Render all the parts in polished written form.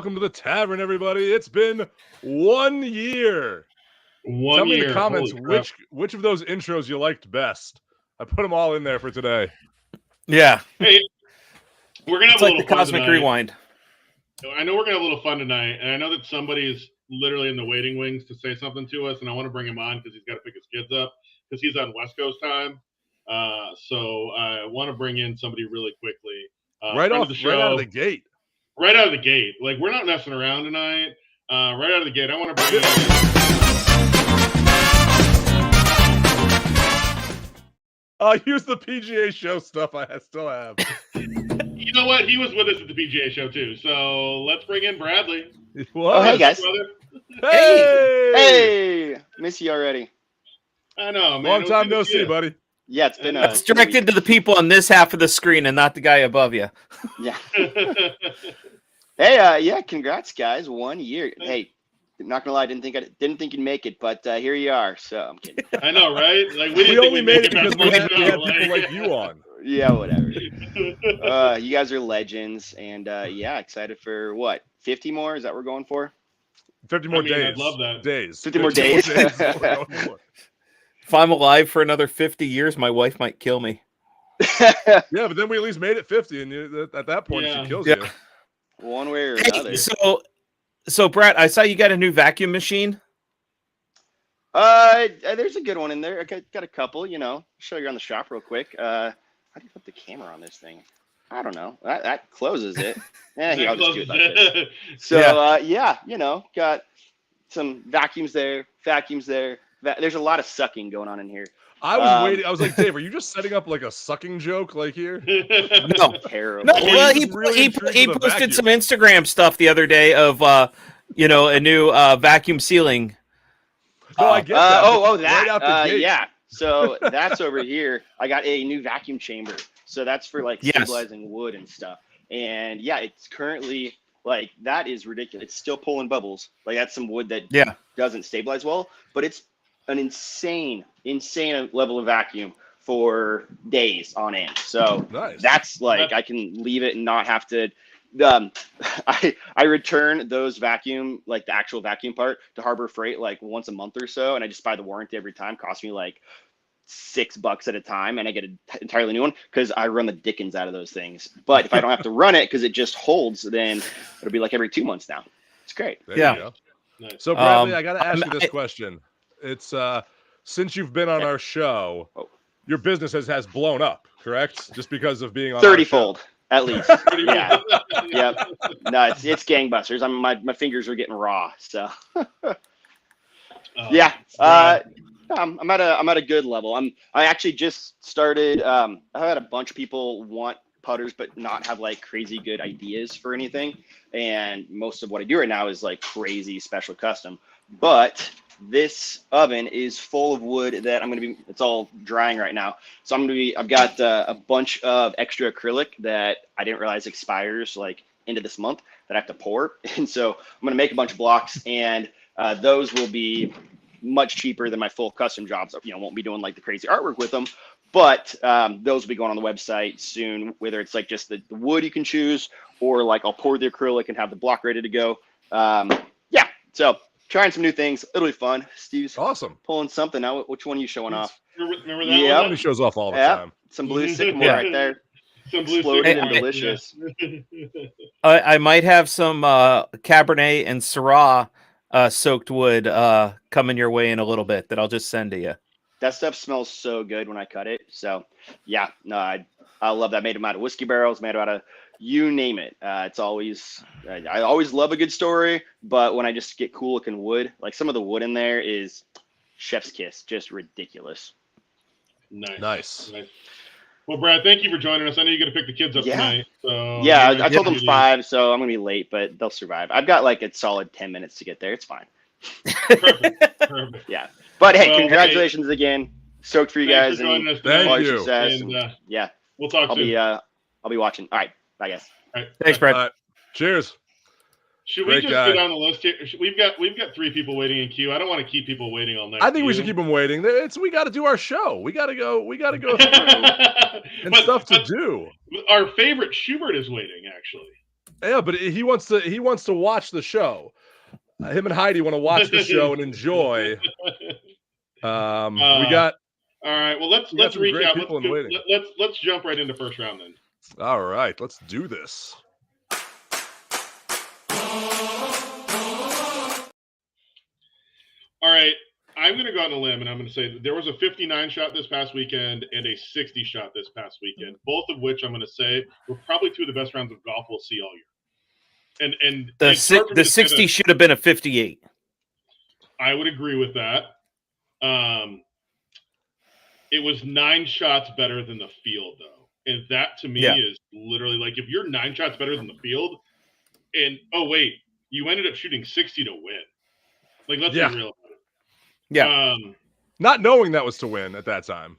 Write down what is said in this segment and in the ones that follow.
welcome to the Tavern, everybody. It's been 1 year. Tell me in the comments which of those intros you liked best. I put them all in there for today. Yeah. Hey, we're gonna have a little like the Cosmic fun Rewind. I know we're gonna have a little fun tonight, and I know that somebody is literally in the waiting wings to say something to us, and I want to bring him on because he's got to pick his kids up because he's on West Coast time. So I want to bring in somebody really quickly. Right out of the gate. Right out of the gate. Like, we're not messing around tonight. Right out of the gate, I want to bring in. Use the PGA show stuff I still have. You know what? He was with us at the PGA show too. So let's bring in Bradley. What? Oh, hey guys. Hey, miss you already. I know, man. Long time no see, buddy. Yeah, it's been. It's directed to the people on this half of the screen and not the guy above you. Yeah. Hey, yeah, congrats, guys. 1 year. Hey, not gonna lie, I didn't think you'd make it, but here you are. So I'm kidding. I know, right? Like we only made it because we had people like you on. Yeah, whatever. You guys are legends, and yeah, excited for what? 50 more? Is that what we're going for? 50 more days. I'd love that. Days. 50 more days. If I'm alive for another 50 years, my wife might kill me. Yeah, but then we at least made it 50, and at that point, she kills you. One way or another. So Brett, I saw you got a new vacuum machine. There's a good one in there. I got a couple. You know, show you around the shop real quick. How do you put the camera on this thing? I don't know. That closes it. Yeah, I'll just do it like this. So yeah, you know, got some vacuums there. There's a lot of sucking going on in here. I was waiting. I was like, Dave, are you just setting up like a sucking joke like here? No, terrible. No, well, he posted some Instagram stuff the other day of a new vacuum sealing. No, I get that. That. Right out the gate. Yeah. So that's over here. I got a new vacuum chamber. So that's for like stabilizing wood and stuff. And yeah, it's currently like that is ridiculous. It's still pulling bubbles. Like that's some wood that doesn't stabilize well, but it's an insane level of vacuum for days on end. So that's like I can leave it and not have to. I return those vacuum, like the actual vacuum part, to Harbor Freight like once a month or so, and I just buy the warranty every time. Costs me like $6 at a time, and I get an entirely new one because I run the dickens out of those things. But if I don't have to run it because it just holds, then it'll be like every 2 months now. It's great. There you go. Nice. So Bradley, I got to ask you this question. It's since you've been on our show, your business has blown up, correct? Just because of being on 30-fold at least. Yeah. Yep. No, it's gangbusters. My fingers are getting raw. So yeah. I'm at a good level. I actually just started. I've had a bunch of people want putters, but not have like crazy good ideas for anything. And most of what I do right now is like crazy special custom. But this oven is full of wood that it's all drying right now. So I've got a bunch of extra acrylic that I didn't realize expires like into this month that I have to pour. And so I'm going to make a bunch of blocks, and those will be much cheaper than my full custom jobs. You know, won't be doing like the crazy artwork with them, but those will be going on the website soon, whether it's like just the wood you can choose, or like I'll pour the acrylic and have the block ready to go. Yeah. So trying some new things. It'll be fun. Steve's awesome. Pulling something out. Which one are you showing off? Remember that one? He shows off all the time. Some blue sycamore right there. Some blue exploded and delicious. I might have some Cabernet and Syrah soaked wood coming your way in a little bit that I'll just send to you. That stuff smells so good when I cut it. So yeah, no, I love that. Made them out of whiskey barrels, made out of you name it. It's always I always love a good story, but when I just get cool looking wood, like some of the wood in there is chef's kiss, just ridiculous. Nice. Well, Brad, thank you for joining us. I know you got to pick the kids up tonight. So yeah, I told them 5, so I'm gonna be late, but they'll survive. I've got like a solid 10 minutes to get there. It's fine. Perfect. Yeah, but hey, congratulations again. Stoked for you guys and all your success. And, yeah, we'll talk soon. I'll be watching. All right, bye guys. All right. Thanks, Brad. Cheers. Should we just get on the list here? We've got 3 people waiting in queue. I don't want to keep people waiting all night. I think we should keep them waiting. We got to do our show. We got to go through and stuff to do. Our favorite Schubert is waiting, actually. Yeah, but he wants to watch the show. Him and Heidi want to watch the show and enjoy. We got. All right. Well, let's recap. Let's jump right into first round then. All right, let's do this. All right. I'm going to go on a limb and I'm going to say that there was a 59 shot this past weekend and a 60 shot this past weekend, both of which I'm going to say were probably two of the best rounds of golf we'll see all year. And the 60 should have been a 58. I would agree with that. It was 9 shots better than the field, though. And that, to me, is literally like if you're 9 shots better than the field, and, oh, wait, you ended up shooting 60 to win. Like, let's be real about it. Yeah. Not knowing that was to win at that time.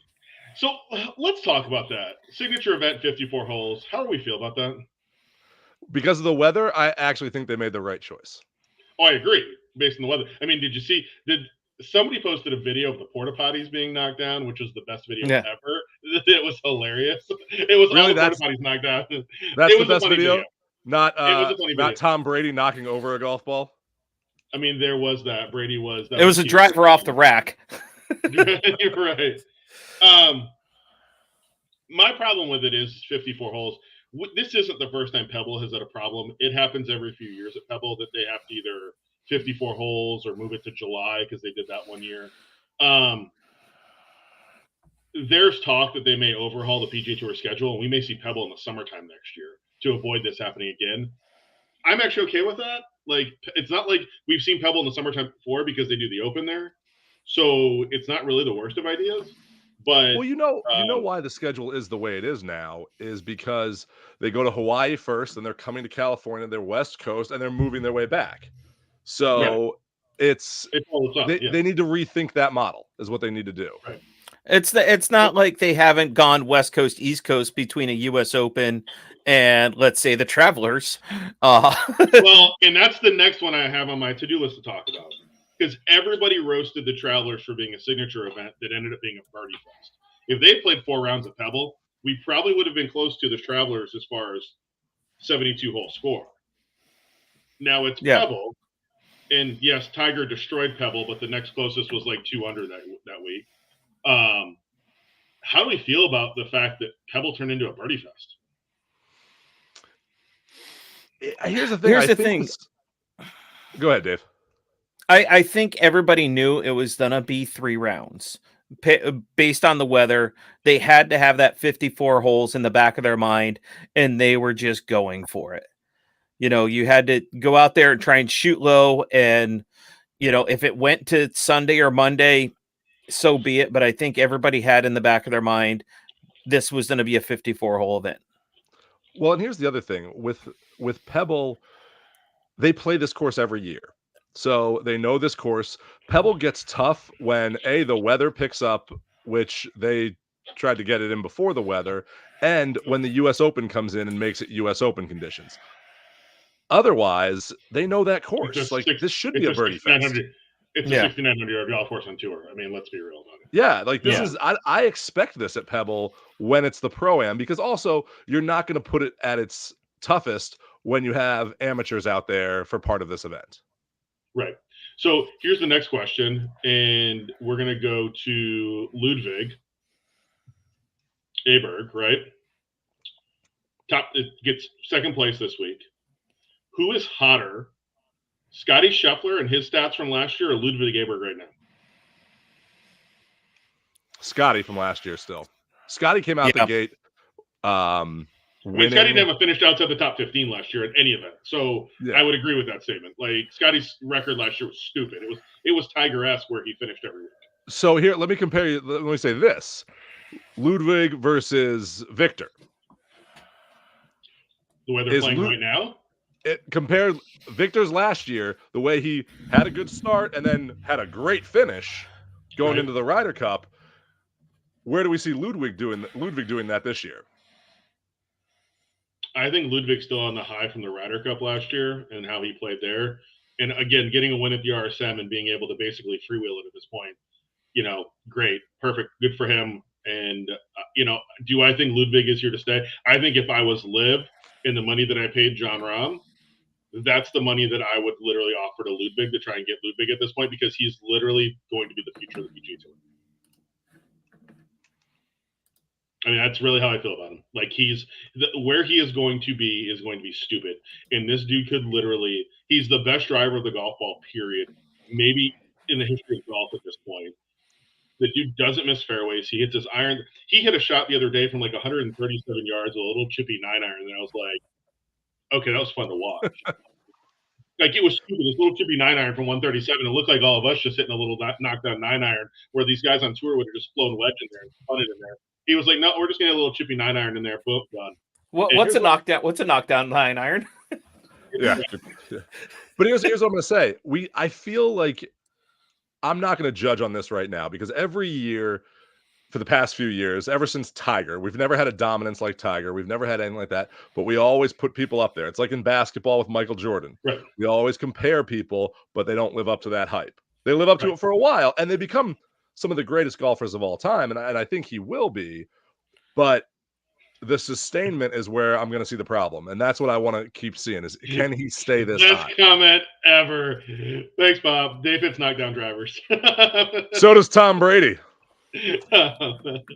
So let's talk about that. Signature event, 54 holes. How do we feel about that? Because of the weather, I actually think they made the right choice. Oh, I agree. Based on the weather. I mean, did somebody posted a video of the porta potties being knocked down, which was the best video ever? It was hilarious. It was really, all the porta potties knocked down. That's the best video? Not Tom Brady knocking over a golf ball? I mean, there was that. Brady was. It was a driver off the rack. You're right. My problem with it is 54 holes. This isn't the first time Pebble has had a problem. It happens every few years at Pebble that they have to either 54 holes or move it to July because they did that one year. There's talk that they may overhaul the PGA Tour schedule, and we may see Pebble in the summertime next year to avoid this happening again. I'm actually okay with that. Like, it's not like we've seen Pebble in the summertime before because they do the Open there. So it's not really the worst of ideas. But well, you know why the schedule is the way it is now is because they go to Hawaii first, and they're coming to California, they're West Coast, and they're moving their way back. So they need to rethink that model is what they need to do. Right. It's not like they haven't gone West Coast, East Coast between a U.S. Open and, let's say, the Travelers. Well, and that's the next one I have on my to-do list to talk about. Because everybody roasted the Travelers for being a signature event that ended up being a birdie fest. If they played 4 rounds of Pebble, we probably would have been close to the Travelers as far as 72-hole score. Now it's Pebble. And, yes, Tiger destroyed Pebble, but the next closest was like 2 under that week. How do we feel about the fact that Pebble turned into a birdie fest? Here's the thing. Go ahead, Dave. I think everybody knew it was going to be 3 rounds. Based on the weather, they had to have that 54 holes in the back of their mind, and they were just going for it. You know, you had to go out there and try and shoot low, and, you know, if it went to Sunday or Monday, so be it. But I think everybody had in the back of their mind this was going to be a 54-hole event. Well, and here's the other thing. With Pebble, they play this course every year. So they know this course. Pebble gets tough when, A, the weather picks up, which they tried to get it in before the weather, and when the U.S. Open comes in and makes it U.S. Open conditions. Otherwise, they know that course. This should be a birdie fest. It's a 6,900-yard golf course on tour. I mean, let's be real about it. Yeah, this is – I expect this at Pebble when it's the Pro-Am, because also you're not going to put it at its toughest when you have amateurs out there for part of this event. Right. So here's the next question, and we're going to go to Ludwig Aberg, right? It gets second place this week. Who is hotter, Scotty Scheffler and his stats from last year, or Ludwig Aberg right now? Scotty from last year still. Scotty came out the gate winning. Scotty never finished outside the top 15 last year at any event. So I would agree with that statement. Like, Scotty's record last year was stupid. It was Tiger-esque where he finished every week. So here, let me compare you. Let me say this. Ludwig versus Victor. The way they're playing right now? Compared Victor's last year, the way he had a good start and then had a great finish going into the Ryder Cup. Where do we see Ludwig doing that this year? I think Ludwig's still on the high from the Ryder Cup last year and how he played there. And again, getting a win at the RSM and being able to basically freewheel it at this point, great, perfect, good for him. And, do I think Ludwig is here to stay? I think if I was Liv and the money that I paid John Rahm, that's the money that I would literally offer to Ludwig to try and get Ludwig at this point, because he's literally going to be the future of the PGA Tour. I mean, that's really how I feel about him. Like, where he is going to be stupid. And this dude could literally, he's the best driver of the golf ball, period. Maybe in the history of golf at this point. The dude doesn't miss fairways. He hits his iron. He hit a shot the other day from like 137 yards, a little chippy 9-iron. And I was like, okay, that was fun to watch. Like, it was stupid. This little chippy 9-iron from 137. It looked like all of us just hitting a little knockdown 9-iron, where these guys on tour would have just flown wedge in there and spun it in there. He was like, no, we're just going to get a little chippy 9-iron in there. Boom, done. What's a knockdown? What's a knockdown 9-iron? Yeah. But here's what I'm going to say. I feel like I'm not going to judge on this right now, because every year for the past few years, ever since Tiger, we've never had a dominance like Tiger. We've never had anything like that, but we always put people up there. It's like in basketball with Michael Jordan. Right. We always compare people, but they don't live up to that hype. They live up to it for a while, and they become some of the greatest golfers of all time, and I think he will be. But the sustainment is where I'm going to see the problem, and that's what I want to keep seeing is, can he stay this high? Best comment ever. Thanks, Bob. Dave hits knockdown drivers. So does Tom Brady. But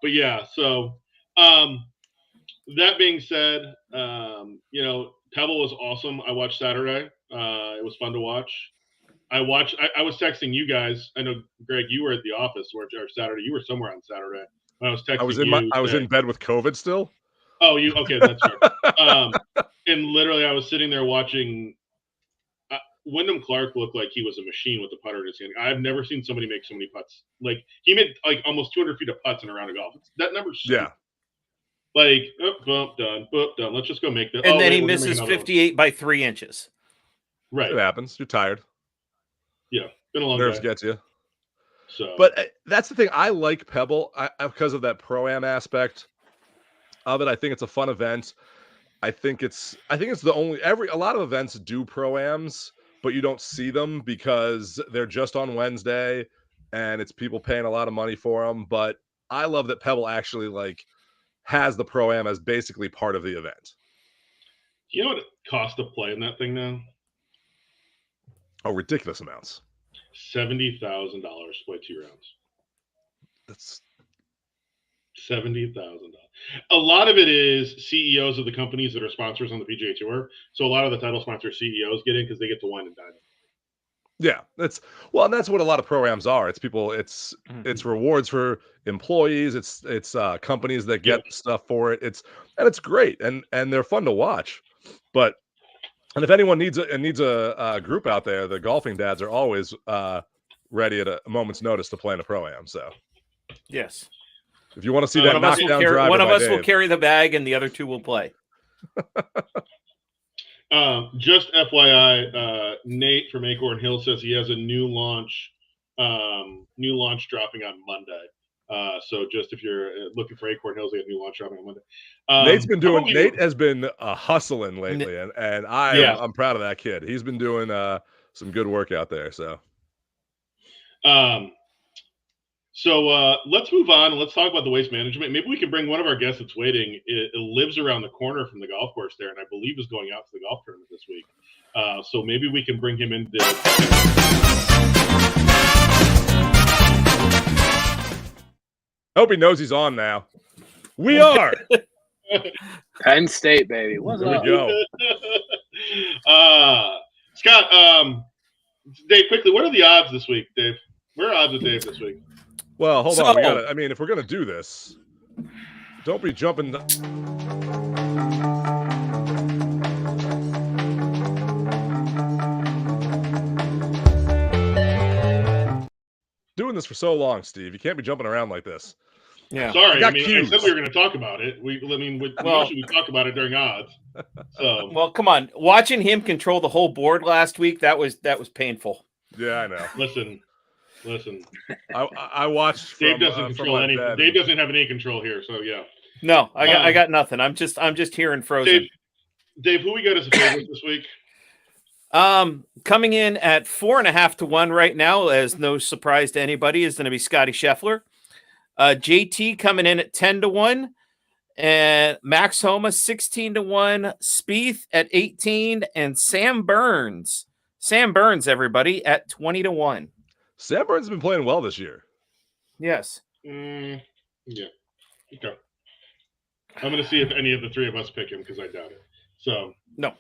yeah, so that being said, Pebble was awesome. I watched Saturday. It was fun to watch. I was texting you guys. I know, Greg, you were at the office or Saturday. You were somewhere on Saturday. When I was texting I was in bed with COVID still. Oh, okay, that's right. And literally, I was sitting there watching. Wyndham Clark looked like he was a machine with the putter in his hand. I've never seen somebody make so many putts. Like, he made like almost 200 feet of putts in a round of golf. That number's stupid. Yeah. Like, boom, done. Let's just go make that. And then he misses 58 by 3 inches. Right. It happens. You're tired. Yeah. Been a long Nerves day. get you. So, but that's the thing. I like Pebble because of that pro-am aspect of it. I think it's a fun event. I think it's the only a lot of events do pro-ams, but you don't see them because they're just on Wednesday and it's people paying a lot of money for them. But I love that Pebble actually has the pro-am as basically part of the event. You know what it costs to play in that thing now? Oh, ridiculous amounts. $70,000 to play 2 rounds. That's $70,000. A lot of it is CEOs of the companies that are sponsors on the PGA Tour. So a lot of the title sponsor CEOs get in because they get to wine and dine. Yeah, that's what a lot of programs are. It's people. It's rewards for employees. It's companies that get stuff for it. It's great and they're fun to watch. But if anyone needs a group out there, the golfing dads are always ready at a moment's notice to play in a pro-am. So yes. If you want to see that knockdown driver, one of us will carry the bag, and the other two will play. Just FYI, Nate from Acorn Hill says he has a new launch dropping on Monday. So just if you're looking for Acorn Hills, they have a new launch dropping on Monday. Nate has been hustling lately, and I'm proud of that kid. He's been doing some good work out there. So let's move on and let's talk about the waste management. Maybe we can bring one of our guests that's waiting. It lives around the corner from the golf course there, and I believe is going out to the golf tournament this week. So maybe we can bring him in. I hope he knows he's on now. We are. Penn State, baby. What's up? There we go. Scott, Dave, quickly, what are the odds this week, Dave? Where are odds with Dave this week? Well, hold on. If we're gonna do this, don't be jumping. Doing this for so long, Steve. You can't be jumping around like this. Yeah. Sorry. I said we were going to talk about it. Usually we talk about it during odds. So. Well, come on. Watching him control the whole board last week, that was painful. Yeah, I know. Listen. I watched. Dave doesn't control anything. Dave doesn't have any control here. So yeah. No, I got nothing. I'm just here and frozen. Dave, who we got as a favorite this week? Coming in at 4.5 to 1 right now, as no surprise to anybody, is going to be Scotty Scheffler. JT coming in at 10 to 1, And Max Homa 16-1, Spieth at 18, and Sam Burns, everybody, at 20-1. Sam Burns has been playing well this year. Yes. Yeah. Okay. I'm going to see if any of the three of us pick him because I doubt it. So No.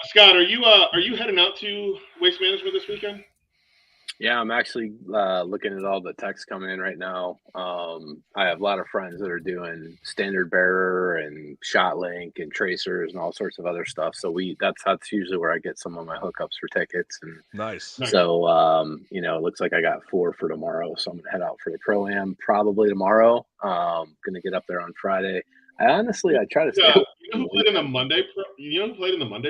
Scott, are you heading out to Waste Management this weekend? Yeah, I'm actually looking at all the texts coming in right now. I have a lot of friends that are doing standard bearer and shot link and tracers and all sorts of other stuff. So that's usually where I get some of my hookups for tickets. And Nice. so it looks like I got 4 for tomorrow. So I'm gonna head out for the Pro-Am probably tomorrow. Gonna get up there on Friday. I try to stay. You know who played in the Monday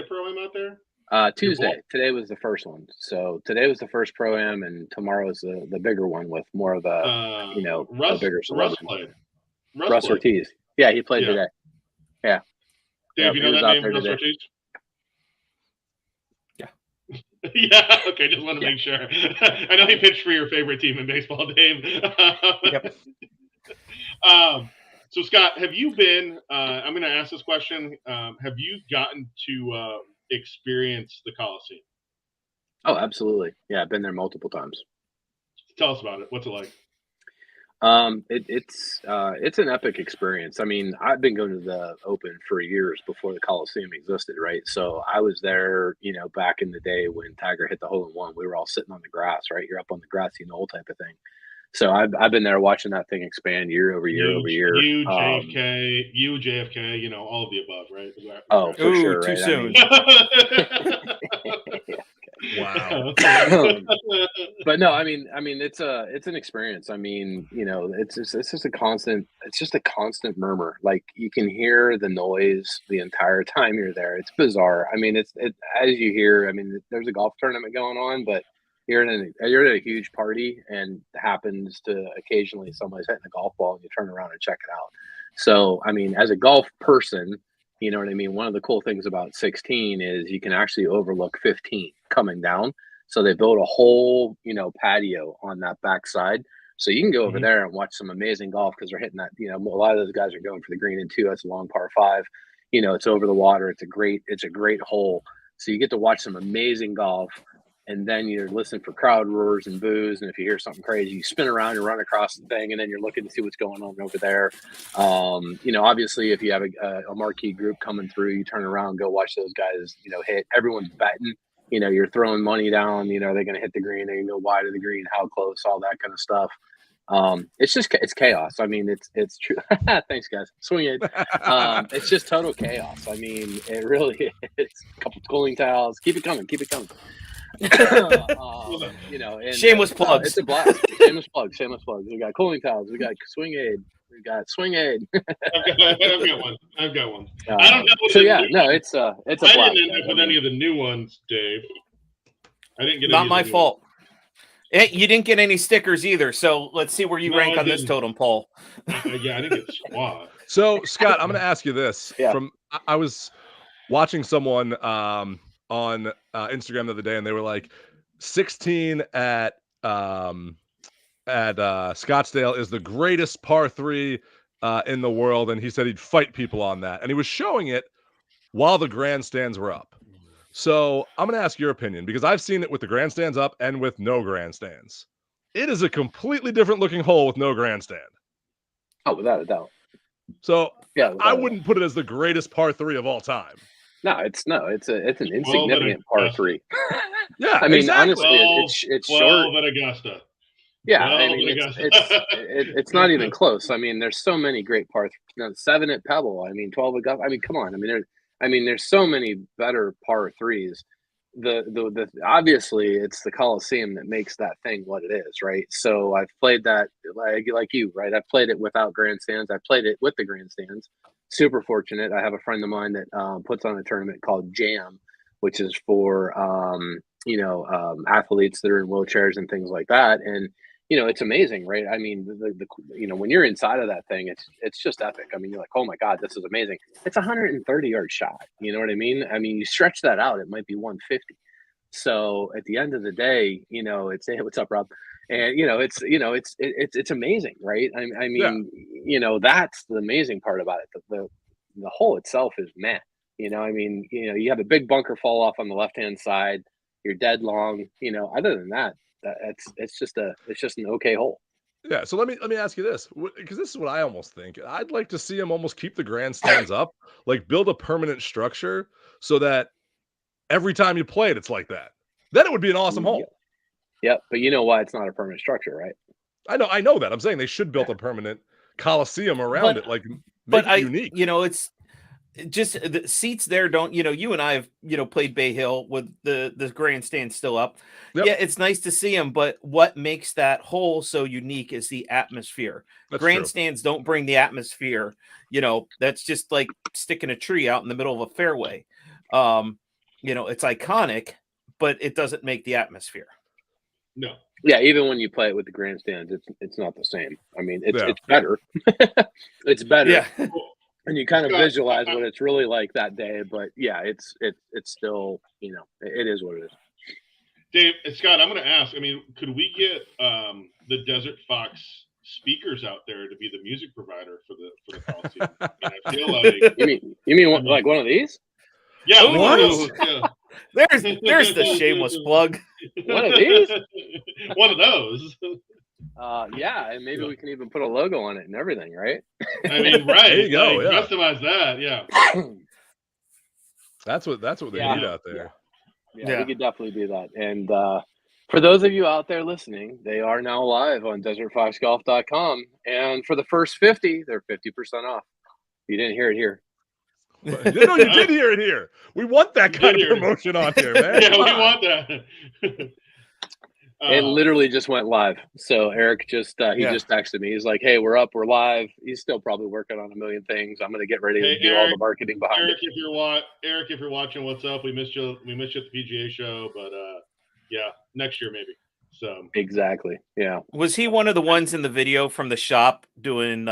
Pro-Am out there? Tuesday. Today was the first one. So today was the first Pro-Am, and tomorrow is the bigger one with more of the a bigger celebrity. Russ Ortiz. Yeah, he played today. Yeah. Dave, you know that name, Russ Ortiz? Yeah. Yeah. Okay, just want to make sure. I know he pitched for your favorite team in baseball, Dave. Yep. So Scott, have you been? I'm going to ask this question. Have you gotten to experience the Coliseum? Oh, absolutely. Yeah, I've been there multiple times. Tell us about it. What's it like? It's an epic experience. I mean, I've been going to the Open for years before the Coliseum existed, right? So I was there, back in the day when Tiger hit the hole-in-one. We were all sitting on the grass, right? You're up on the grassy knoll type of thing. So I've been there watching that thing expand year over year over year. You, JFK, all of the above, right? Oh, for sure, too right? soon. Wow. But no, I mean, it's an experience. I mean, it's just a constant murmur. Like you can hear the noise the entire time you're there. It's bizarre. I mean, it's as you hear. I mean, there's a golf tournament going on, but you're at a huge party, and happens to occasionally somebody's hitting a golf ball, and you turn around and check it out. So, I mean, as a golf person, you know what I mean? One of the cool things about 16 is you can actually overlook 15 coming down. So they built a whole, patio on that backside. So you can go over there and watch some amazing golf because they're hitting that, a lot of those guys are going for the green in 2. That's a long par 5. It's over the water. It's a great hole. So you get to watch some amazing golf. And then you're listening for crowd roars and boos. And if you hear something crazy, you spin around and run across the thing. And then you're looking to see what's going on over there. Obviously, if you have a marquee group coming through, you turn around, go watch those guys, hit. Everyone's betting. You're throwing money down. They're going to hit the green. They're going to go wide of the green, how close, all that kind of stuff. It's chaos. I mean, it's true. Thanks, guys. Swing it. It's just total chaos. I mean, it really is. A couple cooling towels. Keep it coming. Shameless plugs. It's a blast. Shameless plugs. We got cooling towels. We got swing aid. I've got one. I don't know. So yeah, no, it's a blast. I didn't end up with any of the new ones, Dave. I didn't get. Not my fault. You didn't get any stickers either. So let's see where you rank on this totem pole. Yeah, I didn't get squad. So Scott, I'm going to ask you this. Yeah. I was watching someone on Instagram the other day, and they were like, 16 at Scottsdale is the greatest par 3 in the world, and he said he'd fight people on that, and he was showing it while the grandstands were up. So I'm going to ask your opinion, because I've seen it with the grandstands up and with no grandstands. It is a completely different looking hole with no grandstand. Oh, without a doubt. So yeah, I wouldn't put it as the greatest par 3 of all time. No, it's an insignificant par 3. Yeah, I mean, exactly. honestly, it's short. At Augusta. Yeah, I mean, it's not even close. I mean, there's so many great par 3. 7 at Pebble. I mean, 12 at Augusta. I mean, come on. I mean, there's so many better par 3s. The obviously it's the Coliseum that makes that thing what it is, right? So I've played that like you, right? I've played it without grandstands. I played it with the grandstands. Super fortunate. I have a friend of mine that puts on a tournament called Jam, which is for athletes that are in wheelchairs and things like that. And it's amazing, right? I mean, the when you're inside of that thing, it's just epic. I mean, you're like, oh my God, this is amazing. It's a 130-yard shot. You know what I mean? I mean, you stretch that out, it might be 150. So at the end of the day, it's, hey, what's up, Rob? And it's amazing, right? I mean, that's the amazing part about it. The hole itself is meh. I mean, you have a big bunker fall off on the left hand side. You're dead long. Other than that, it's just an okay hole. Yeah, so let me ask you this, because this is what I almost think. I'd like to see him almost keep the grandstands up, like build a permanent structure so that every time you play it, it's like that. Then it would be an awesome hole. Yep, but you know why it's not a permanent structure, right? I know that. I'm saying they should build a permanent coliseum around it, like make it unique. It's just the seats there don't, you and I have, played Bay Hill with the grandstand still up. Yep. Yeah, it's nice to see them, but what makes that hole so unique is the atmosphere. That's Grandstands don't bring the atmosphere. That's just like sticking a tree out in the middle of a fairway. It's iconic, but it doesn't make the atmosphere. No. Yeah, even when you play it with the grandstands, it's not the same. I mean, it's better. It's better. Yeah. And you kind of visualize what it's really like that day, but yeah, it's still, it is what it is. Dave, Scott, I'm going to ask. I mean, could we get the Desert Fox speakers out there to be the music provider for the Coliseum? I feel like you mean like one of these? Yeah, what? Yeah. There's the shameless plug. One of these? One of those. Yeah, and maybe we can even put a logo on it and everything, right? I mean, right. There you go. Yeah. Customize that. Yeah. That's what they need out there. Yeah, we could definitely do that. And for those of you out there listening, they are now live on DesertFoxGolf.com. And for the first 50, they're 50% off. You didn't hear it here. No, you did hear it here. We want that kind of promotion on here, man. Yeah, we want that. It literally just went live. So Eric just texted me. He's like, "Hey, we're up. We're live." He's still probably working on a million things. I'm going to get ready to do all the marketing behind it. Eric, if you're watching, what's up? We missed you. We missed you at the PGA show, but yeah, next year maybe. So exactly. Yeah. Was he one of the ones in the video from the shop doing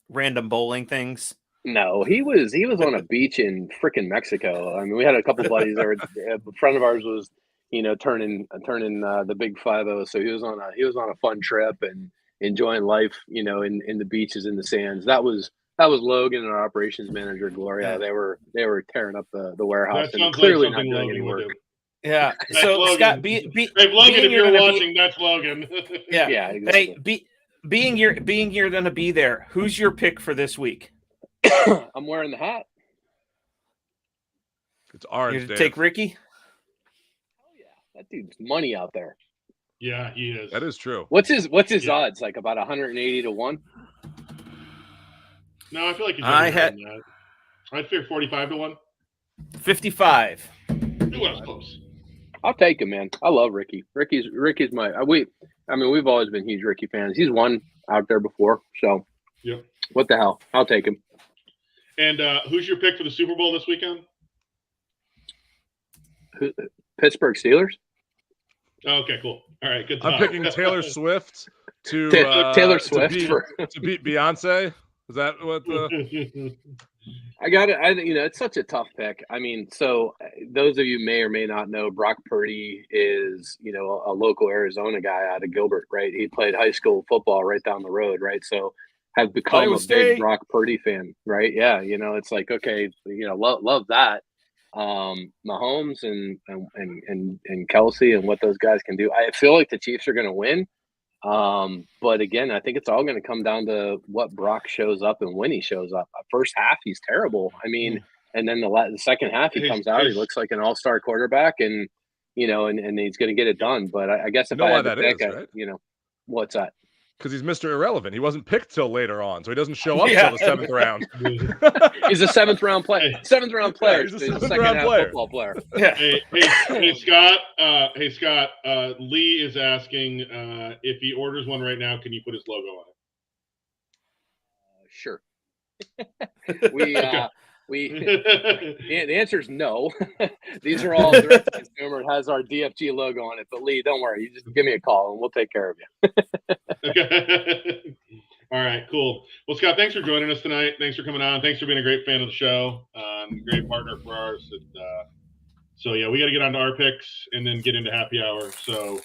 random bowling things? No, he was on a beach in freaking Mexico. I mean, we had a couple buddies there. A friend of ours was, turning the big 5-0. So he was on a fun trip and enjoying life, in the beaches, in the sands. That was Logan and our operations manager Gloria. They were tearing up the warehouse and clearly not doing any work. Yeah. So Logan. Scott, hey, Logan, if you're watching, that's Logan. Yeah. Exactly. Hey, being you're going to be there, who's your pick for this week? I'm wearing the hat. It's orange. You take Ricky? Oh yeah, that dude's money out there. Yeah, he is. That is true. What's his odds? Like about 180 to 1? No, I feel like he's that. I'd figure 45 to 1. 55. Ooh, I was close. I'll take him, man. I love Ricky. Ricky's we've always been huge Ricky fans. He's won out there before, so yep. What the hell? I'll take him. And who's your pick for the Super Bowl this weekend? Pittsburgh Steelers. Oh, okay, cool. All right, good. I'm picking Taylor Swift to Taylor Swift to beat Beyonce. Is that what? I got it. It's such a tough pick. I mean, so those of you may or may not know, Brock Purdy is, a local Arizona guy out of Gilbert, right? He played high school football right down the road, right? So have become a big Brock Purdy fan, right? Yeah, it's like, okay, love that. Mahomes and Kelsey and what those guys can do. I feel like the Chiefs are going to win. But again, I think it's all going to come down to what Brock shows up and when he shows up. First half, he's terrible. I mean, and then the second half, he comes out, he looks like an all-star quarterback, and and he's going to get it done. But I guess if I had to pick, right? What's that? Because he's Mr. Irrelevant. He wasn't picked till later on, so he doesn't show up till the 7th round. He's a 7th round player. 7th round player. He's a 7th round player. Football player. Yeah. Hey, Scott. Scott. Lee is asking if he orders one right now, can you put his logo on it? Sure. The answer is no. These are all direct to consumer. It has our DFG logo on it. But Lee, don't worry. You just give me a call and we'll take care of you. Okay. All right, cool. Well, Scott, thanks for joining us tonight. Thanks for coming on. Thanks for being a great fan of the show. Great partner for ours. And, so yeah, we got to get on to our picks and then get into happy hour. So,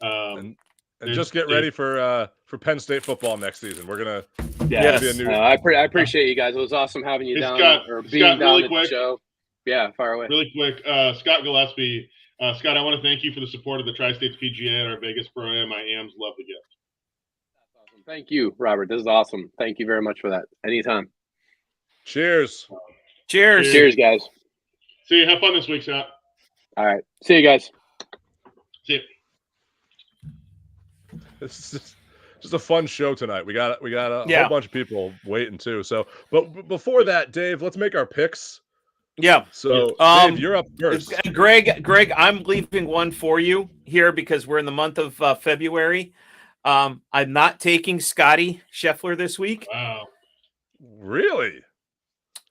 and And just get ready for Penn State football next season. We're gonna Yes. be a new. I appreciate you guys. It was awesome having you down or being down at the show. Yeah, fire away. Really quick, Scott Gillespie. Scott, I want to thank you for the support of the Tri-States PGA and our Vegas Pro-Am. My AMs love the gift. That's awesome. Thank you, Robert. This is awesome. Thank you very much for that. Anytime. Cheers. Cheers, guys. See you. Have fun this week, Scott. All right. See you guys. See you. It's just a fun show tonight. We got a whole bunch of people waiting too. So, but before that, Dave, let's make our picks. Yeah. So, Dave, you're up first. Greg, I'm leaving one for you here because we're in the month of February. I'm not taking Scotty Scheffler this week. Wow. Really?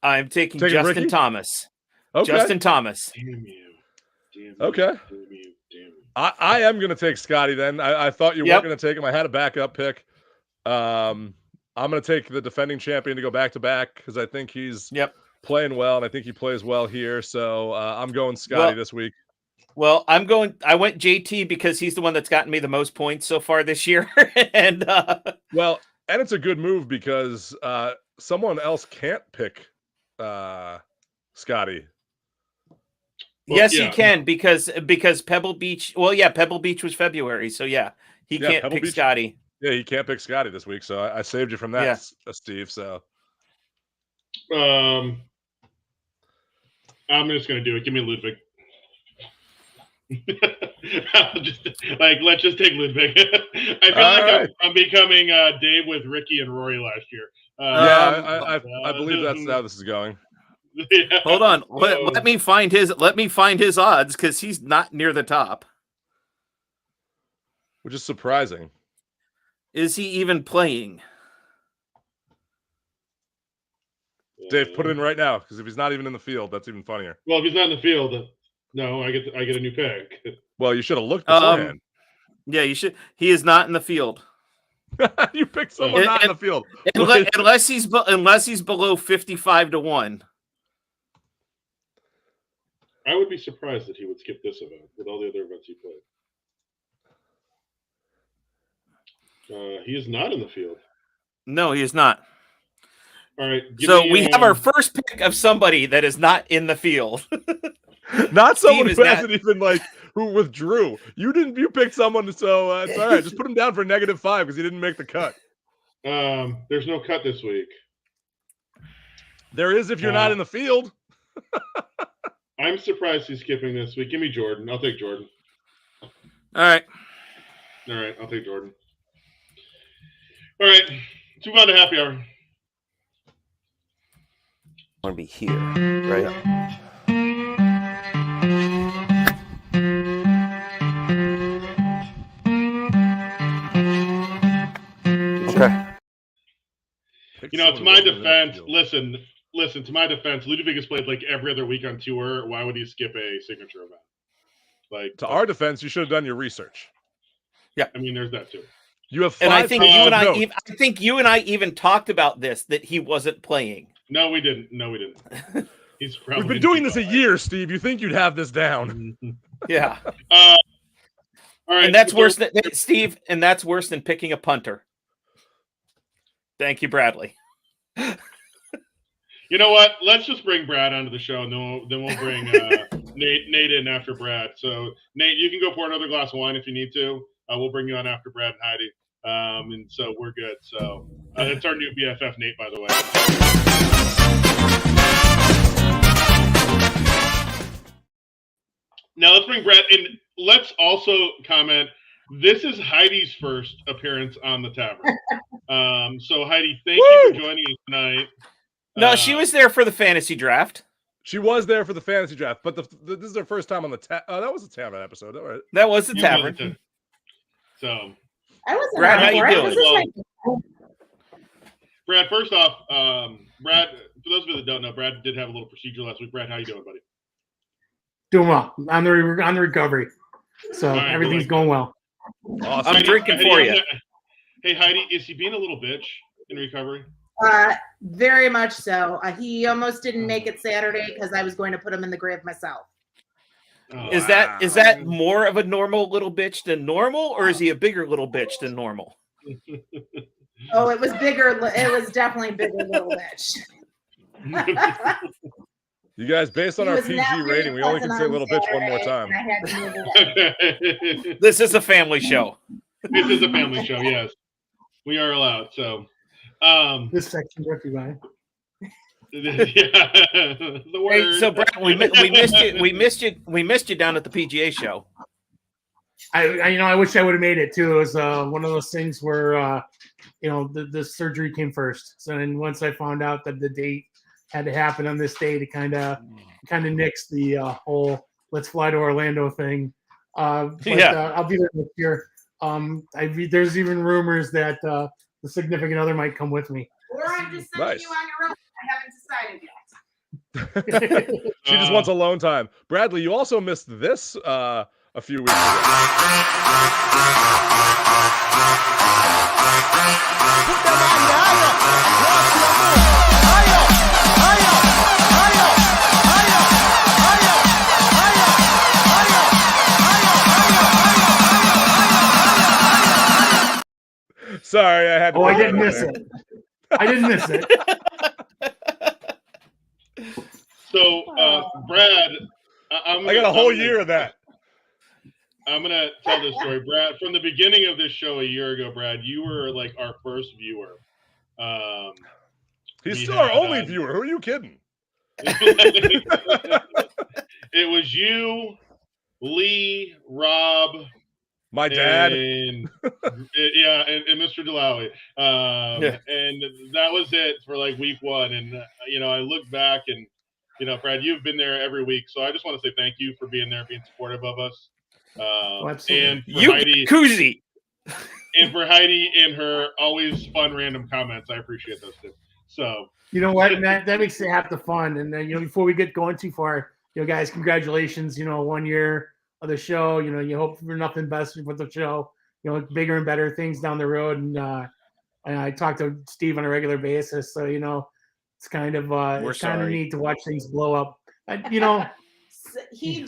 I'm taking Justin Ricky? Thomas. Okay. Justin Thomas. Damn you. Okay. Damn you. I am going to take Scotty then. I thought you weren't going to take him. I had a backup pick. I'm going to take the defending champion to go back-to-back because I think he's playing well, and I think he plays well here. So I'm going Scotty this week. Well, I went JT because he's the one that's gotten me the most points so far this year. And it's a good move because someone else can't pick Scotty. Well, yes, he can because Pebble Beach. Well, yeah, Pebble Beach was February, so he can't pick Scotty. Yeah, he can't pick Scotty this week, so I saved you from that, Steve. So, I'm just gonna do it. Give me Ludwig. Let's just take Ludwig. I feel I'm becoming Dave with Ricky and Rory last year. I believe that's how this is going. Yeah. Hold on. Let me find his odds because he's not near the top. Which is surprising. Is he even playing? Dave, put it in right now because if he's not even in the field, that's even funnier. Well, if he's not in the field, no, I get a new pick. Well, you should have looked beforehand. Yeah, you should. He is not in the field. You picked someone not in the field. Unless he's below 55-1. I would be surprised that he would skip this event with all the other events he played. He is not in the field. No, he is not. All right. So we have our first pick of somebody that is not in the field. Not someone who hasn't even who withdrew. You picked someone, so it's all right. Just put him down for -5 because he didn't make the cut. There's no cut this week. There is if you're not in the field. I'm surprised he's skipping this week. Give me Jordan. I'll take Jordan. All right, I'll take Jordan. All right, let's move on to happy hour. I want to be here, right? Okay. To my defense, listen, to my defense, Ludwig has played every other week on tour. Why would he skip a signature event? To our defense, you should have done your research. Yeah. I mean, there's that too. You have 5 and I think you and I even talked about this, that he wasn't playing. No, we didn't. He's probably We've been doing this a year, Steve. You think you'd have this down. Yeah. All right. And that's worse than Steve, and that's worse than picking a punter. Thank you, Bradley. You know what? Let's just bring Brad onto the show, and then we'll bring Nate in after Brad. So, Nate, you can go pour another glass of wine if you need to. We'll bring you on after Brad and Heidi. And so we're good. So that's our new BFF, Nate, by the way. Now let's bring Brad in. Let's also comment. This is Heidi's first appearance on the Tavern. So Heidi, thank you for joining us tonight. No, she was there for the fantasy draft. She was there for the fantasy draft, but this is her first time on the that was the Tavern episode. Right? That was the Tavern. So, Brad, how you doing? Brad, first off, Brad, for those of you that don't know, Brad did have a little procedure last week. Brad, how you doing, buddy? Doing well. On the recovery, so everything's going well. Awesome. I'm drinking for you. Hey, Heidi, is he being a little bitch in recovery? Very much so. He almost didn't make it Saturday because I was going to put him in the grave myself. Oh, Is that more of a normal little bitch than normal, or is he a bigger little bitch than normal? Oh, it was bigger. It was definitely bigger little bitch. You guys, based on He our was PG never rating, we only can say present on little bitch one more Saturday, time. and I had to move away. This is a family show. This is a family show. Yes, we are allowed. So, This section brought to you by. yeah, the word. Hey, so Brad, we missed you. We missed you down at the PGA show. I wish I would have made it too. It was one of those things where the surgery came first. So then once I found out that the date had to happen on this day to kind of nix the whole let's fly to Orlando thing. I'll be there next year. There's even rumors that the significant other might come with me. Or I'm just sending Nice. you on your own. I haven't decided yet. She just wants alone time. Bradley, you also missed this a few weeks ago. Sorry, I had to. I didn't miss it. I didn't miss it. So, Brad, I got a whole year of that. I'm gonna tell this story, Brad. From the beginning of this show a year ago, Brad, you were like our first viewer. He's still our only viewer. Who are you kidding? It was you, Lee, Rob, my dad, and Mr. Delawi. And that was it for like week one. And I look back and Brad, you've been there every week, so I just want to say thank you for being there, being supportive of us. And for Heidi, koozie. And for Heidi and her always fun random comments, I appreciate those too. So you know what, that makes it half the fun. And before we get going too far, guys, congratulations. 1 year of the show. You hope for nothing best with the show. Bigger and better things down the road. And I talk to Steve on a regular basis, so it's kind of neat to watch things blow up. Steve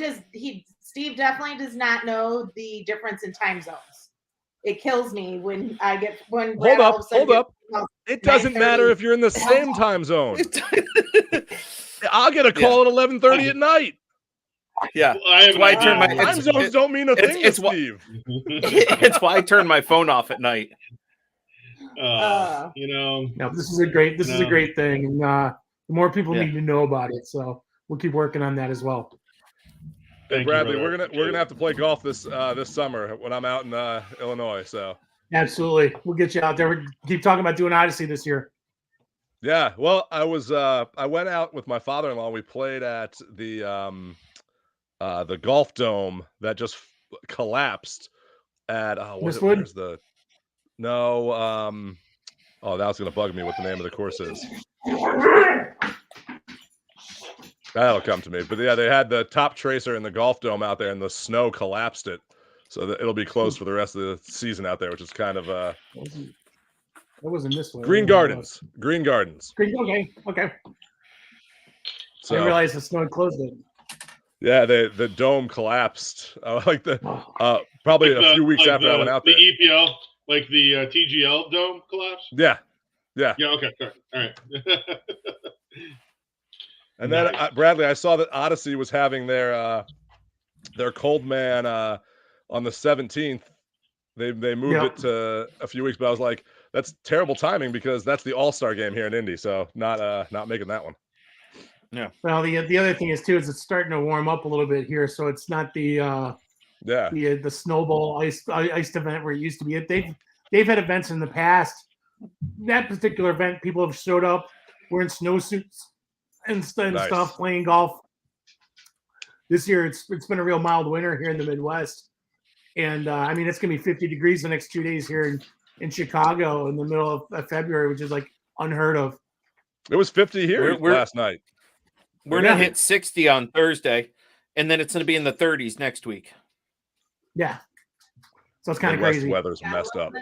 definitely does not know the difference in time zones. It kills me when I get hold up. It doesn't matter if you're in the same time zone. I'll get a call at 11:30 at night. Yeah, that's why I turn my time zones don't mean a thing to Steve. It's why I turn my phone off at night. No, this is a great thing, and the more people need to know about it, so we'll keep working on that as well. Hey, Bradley, we're gonna have to play golf this summer when I'm out in Illinois. So absolutely, we'll get you out there. We keep talking about doing Odyssey this year. Yeah, well, I went out with my father-in-law. We played at the golf dome that just collapsed at where's the that was gonna bug me what the name of the course is. That'll come to me. But yeah, they had the top tracer in the golf dome out there, and the snow collapsed it, so that it'll be closed for the rest of the season out there, which is kind of That wasn't this way. Green Gardens. Okay. So I didn't realize the snow closed it. Yeah, the dome collapsed. Probably a few weeks after I went out there. The EPL, like the TGL dome collapsed. Yeah. Okay, all right. And then Bradley, I saw that Odyssey was having their Cold Man on the 17th. They moved it to a few weeks, but I was like, that's terrible timing because that's the All-Star game here in Indy, so not making that one. Yeah. Well, the other thing is it's starting to warm up a little bit here, so it's not the snowball iced event where it used to be. They've had events in the past. That particular event, people have showed up wearing snowsuits and stuff, playing golf. This year, it's been a real mild winter here in the Midwest, and it's gonna be 50 degrees the next 2 days here in Chicago in the middle of February, which is like unheard of. It was 50 here last night. We're gonna hit 60 on Thursday, and then it's gonna be in the 30s next week. Yeah, so it's kind of crazy. Weather's messed up.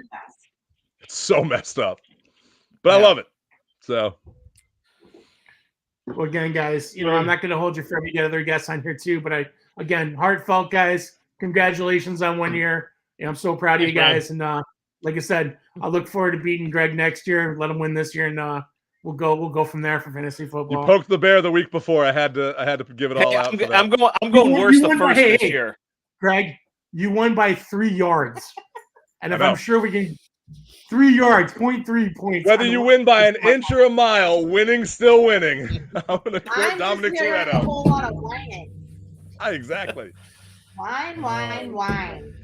It's so messed up, but I love it. So. Well, again, guys, I'm not going to hold you for every other guest on here too, but I again, heartfelt, guys. Congratulations on 1 year. I'm so proud of you guys. And like I said, I look forward to beating Greg next year. Let him win this year, and we'll go from there for fantasy football. You poked the bear the week before. I had to give it all out. I'm going worse the first this year. Greg, you won by 3 yards, and if I'm sure we can 3 yards, 0.3 points. Whether you win by an inch or a mile, winning still winning. I'm gonna quote Dominic Toretto. A whole lot of whining. Exactly. Wine.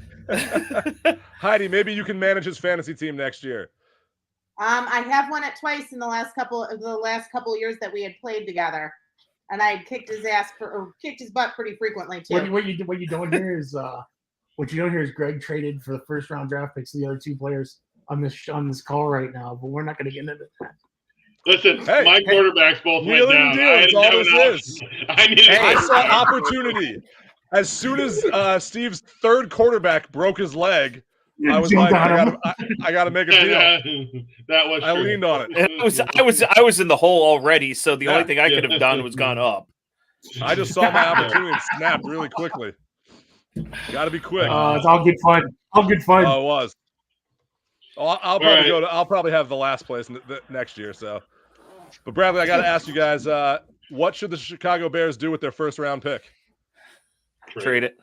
Heidi, maybe you can manage his fantasy team next year. I have won it twice in the last couple of years that we had played together, and I kicked his butt pretty frequently too. What you don't hear is Greg traded for the first round draft picks of the other 2 players on this call right now, but we're not going to get into that. Listen, my quarterbacks both went down. That's all this is. I saw opportunity. As soon as Steve's third quarterback broke his leg, I was like, I gotta make a deal. That was I true. leaned on it. I was in the hole already, so the only thing I could have done was gone up. I just saw my opportunity and snapped really quickly. Got to be quick. It's all good fun. Oh, it was. I'll probably have the last place next year. So, but Bradley, I got to ask you guys, what should the Chicago Bears do with their first round pick? Trade it.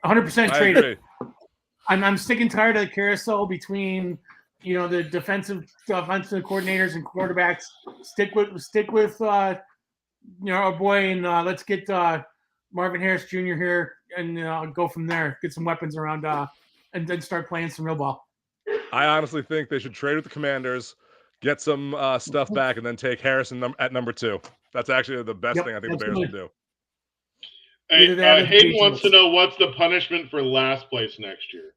100% trade it. I'm sick and tired of the carousel between the defensive coordinators and quarterbacks. Stick with our boy, and let's get Marvin Harris Jr. here and go from there. Get some weapons around and then start playing some real ball. I honestly think they should trade with the Commanders, get some stuff back, and then take Harrison at number 2. That's actually the best thing I think the Bears can do. Hey, Hayden wants to know what's the punishment for last place next year.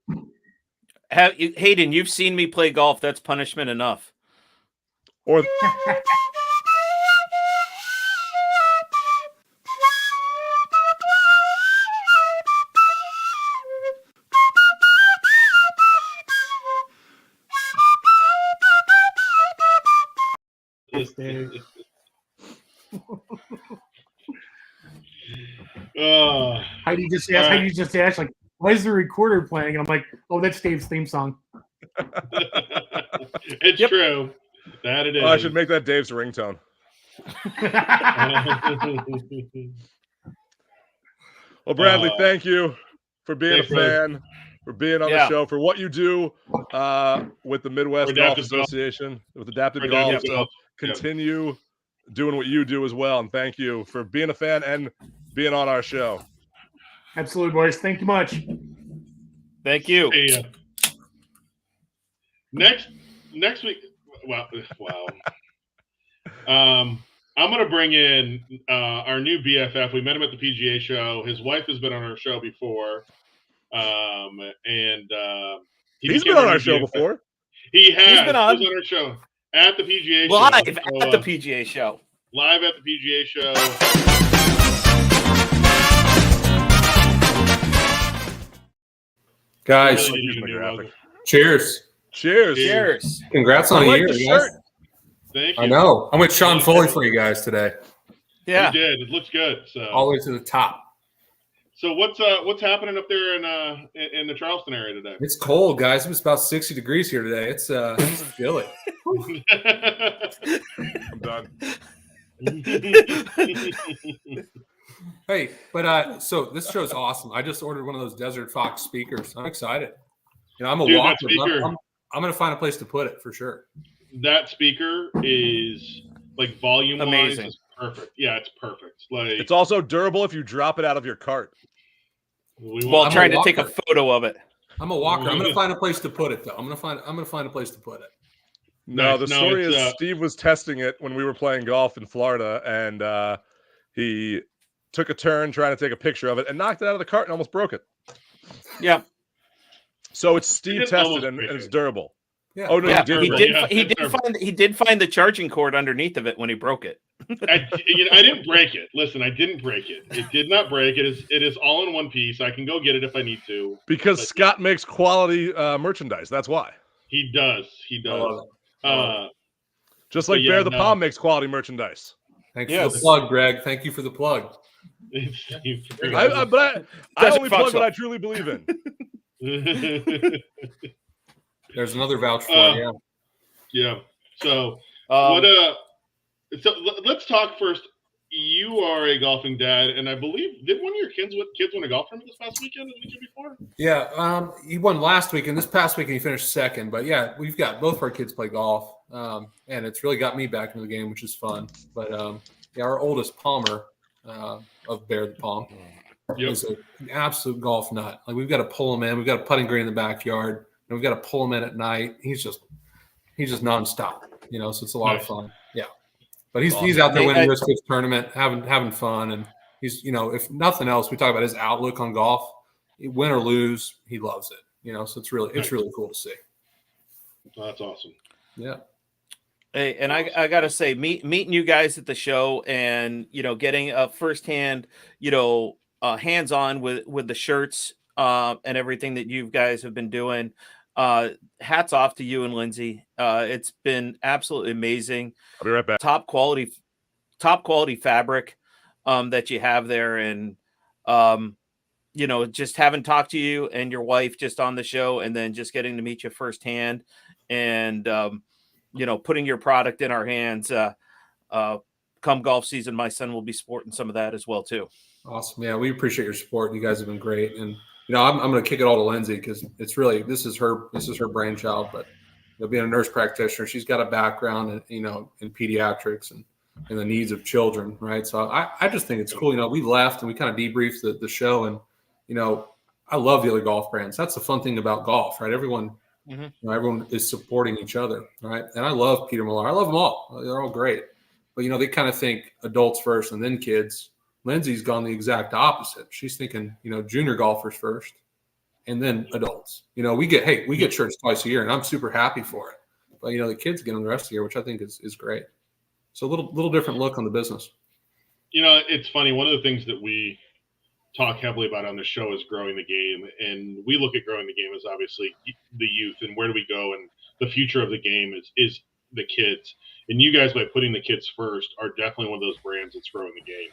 Hayden, you've seen me play golf. That's punishment enough. Or Heidi just asked, like, why is the recorder playing? And I'm like, oh, that's Dave's theme song. It's true. That it is. I should make that Dave's ringtone. Well, Bradley, thank you for being a fan, for being on the show, for what you do with the Midwest Golf Association, with Adaptive Golf. So continue doing what you do as well. And thank you for being a fan and being on our show. Absolutely, boys. Thank you much. Thank you. Hey, next week, wow. I'm going to bring in our new BFF. We met him at the PGA show. His wife has been on our show before. He's been on our show before. He has. He's been on. He was on our show at the PGA show. Live at the PGA show. Live at the PGA show. Guys, cheers. Congrats on a year, guys. Thank you. I know. I'm with Sean Foley for you guys today. Yeah, you did. It looks good. So all the way to the top. So what's happening up there in the Charleston area today? It's cold, guys. It was about 60 degrees here today. It's chilly. I'm done. Hey, but so this show's awesome. I just ordered one of those Desert Fox speakers. I'm excited. I'm a walker. I'm going to find a place to put it for sure. That speaker is like volume amazing. Wise, perfect. Yeah, it's perfect. Like it's also durable if you drop it out of your cart. While trying to take a photo of it. I'm a walker. I'm going to find a place to put it though. I'm going to find a place to put it. No, the story is Steve was testing it when we were playing golf in Florida, and he took a turn trying to take a picture of it and knocked it out of the cart and almost broke it. Yeah. So it's Steve tested and it's durable. Yeah. Oh no, yeah, he did find the charging cord underneath of it when he broke it. I didn't break it. Listen, I didn't break it. It did not break. It is all in one piece. I can go get it if I need to. Because Scott makes quality merchandise. That's why. He does. Just like Bear the Palm makes quality merchandise. Thanks for the plug, Greg. Thank you for the plug. I only plug what I truly believe in. There's another vouch for Yeah. So so let's talk first. You are a golfing dad, and I believe did one of your kids win a golf tournament this past weekend or the weekend before? Yeah, he won last week, and this past weekend he finished second. But yeah, we've got both of our kids play golf, and it's really got me back into the game, which is fun. But yeah, our oldest Palmer of Bear the Palm is an absolute golf nut. Like we've got to pull him in. We've got a putting green in the backyard, and we've got to pull him in at night. He's just nonstop, so it's a lot of fun. Yeah. But he's out there winning this tournament, having fun, and he's if nothing else, we talk about his outlook on golf. Win or lose, he loves it. So it's really cool to see. That's awesome. Yeah. Hey, and I gotta say, meeting you guys at the show, and getting a firsthand, hands on with the shirts and everything that you guys have been doing. Hats off to you and Lindsay. It's been absolutely amazing. I'll be right back. Top quality fabric that you have there, and just having talked to you and your wife just on the show, and then just getting to meet you firsthand, and putting your product in our hands. Come golf season, my son will be sporting some of that as well too. Awesome. Yeah, we appreciate your support. You guys have been great, and I'm going to kick it all to Lindsay because it's really this is her brainchild. But being a nurse practitioner, she's got a background in pediatrics and the needs of children, right? So I just think it's cool. We left and we kind of debriefed the show, and I love the other golf brands. That's the fun thing about golf, right? Everyone everyone is supporting each other, right? And I love Peter Millar. I love them all. They're all great, but they kind of think adults first and then kids. Lindsay's gone the exact opposite. She's thinking, junior golfers first and then adults. We get shirts twice a year, and I'm super happy for it. But, the kids get them the rest of the year, which I think is great. So a little different look on the business. It's funny. One of the things that we talk heavily about on the show is growing the game. And we look at growing the game as obviously the youth and where do we go. And the future of the game is the kids. And you guys, by putting the kids first, are definitely one of those brands that's growing the game.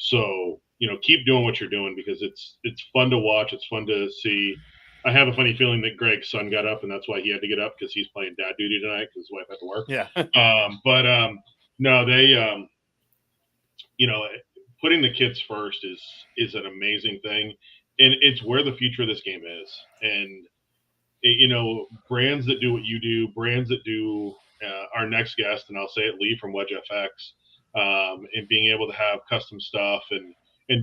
So, keep doing what you're doing because it's fun to watch. It's fun to see. I have a funny feeling that Greg's son got up and that's why he had to get up because he's playing dad duty tonight because his wife had to work. Yeah. No, they, putting the kids first is an amazing thing. And it's where the future of this game is. And, brands that do what you do, brands that do our next guest, and I'll say it, Lee from Wedge FX, and being able to have custom stuff and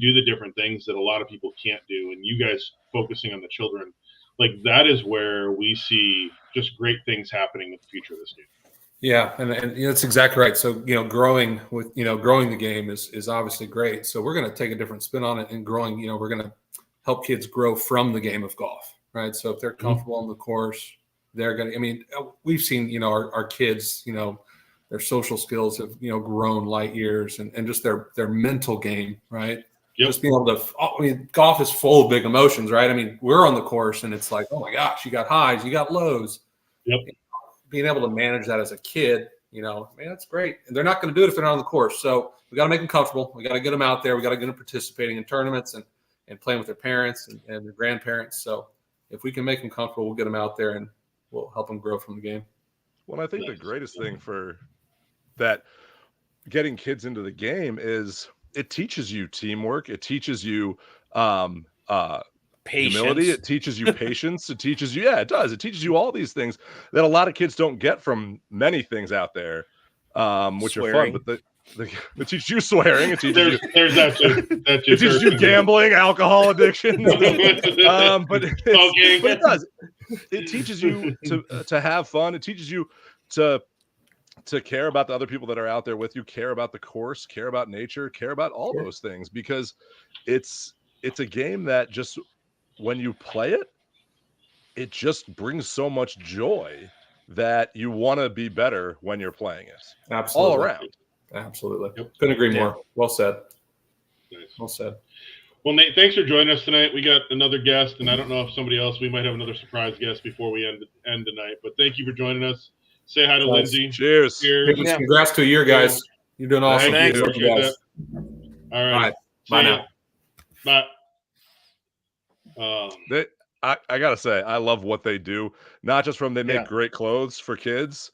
do the different things that a lot of people can't do. And you guys focusing on the children, like that is where we see just great things happening with the future of this game. Yeah. And that's exactly right. So, growing the game is obviously great. So we're going to take a different spin on it and growing, we're going to help kids grow from the game of golf. Right. So if they're comfortable on the course, they're going to, we've seen, our kids, their social skills have, grown light years and just their mental game, right? Yep. Just being able to, golf is full of big emotions, right? We're on the course and it's like, oh my gosh, you got highs, you got lows. Yep. Being able to manage that as a kid, that's great. And they're not going to do it if they're not on the course. So we got to make them comfortable. We got to get them out there. We got to get them participating in tournaments and playing with their parents and their grandparents. So if we can make them comfortable, we'll get them out there and we'll help them grow from the game. Well, I think the greatest thing for that getting kids into the game is it teaches you teamwork. It teaches you humility. It teaches you patience. It teaches you, it does. It teaches you all these things that a lot of kids don't get from many things out there, which swearing. are fun. But it teaches you swearing. It teaches there's that too. It teaches you gambling, alcohol addiction. But it does. It teaches you to have fun. It teaches you to care about the other people that are out there with you, care about the course, care about nature, care about all those things, because it's a game that just when you play it, it just brings so much joy that you want to be better when you're playing it. Absolutely. All around. Absolutely. Yep. Couldn't agree more. Well said. Nice. Well said. Well, Nate, thanks for joining us tonight. We got another guest, and I don't know if somebody else, we might have another surprise guest before we end tonight, but thank you for joining us. Say hi to Lindsay. Cheers. Congrats to a year, guys. You're doing awesome. Thanks. Thank you guys. All right. All right. Bye now. Bye. I gotta say, I love what they do. Not just from they make great clothes for kids,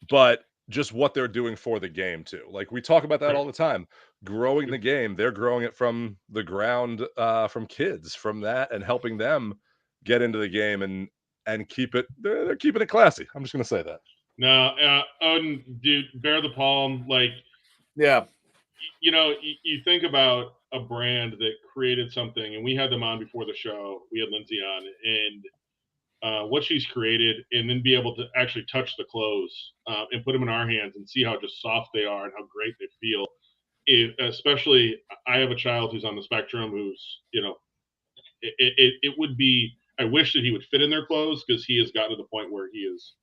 but just what they're doing for the game too. Like we talk about that all the time. Growing the game, they're growing it from the ground, from kids, from that, and helping them get into the game and keep it. They're keeping it classy. I'm just gonna say that. No, Odin, dude, bear the palm. Like, you think about a brand that created something, and we had them on before the show. We had Lindsay on, and what she's created, and then be able to actually touch the clothes and put them in our hands and see how just soft they are and how great they feel. Especially, I have a child who's on the spectrum who's, it would be, I wish that he would fit in their clothes because he has gotten to the point where he is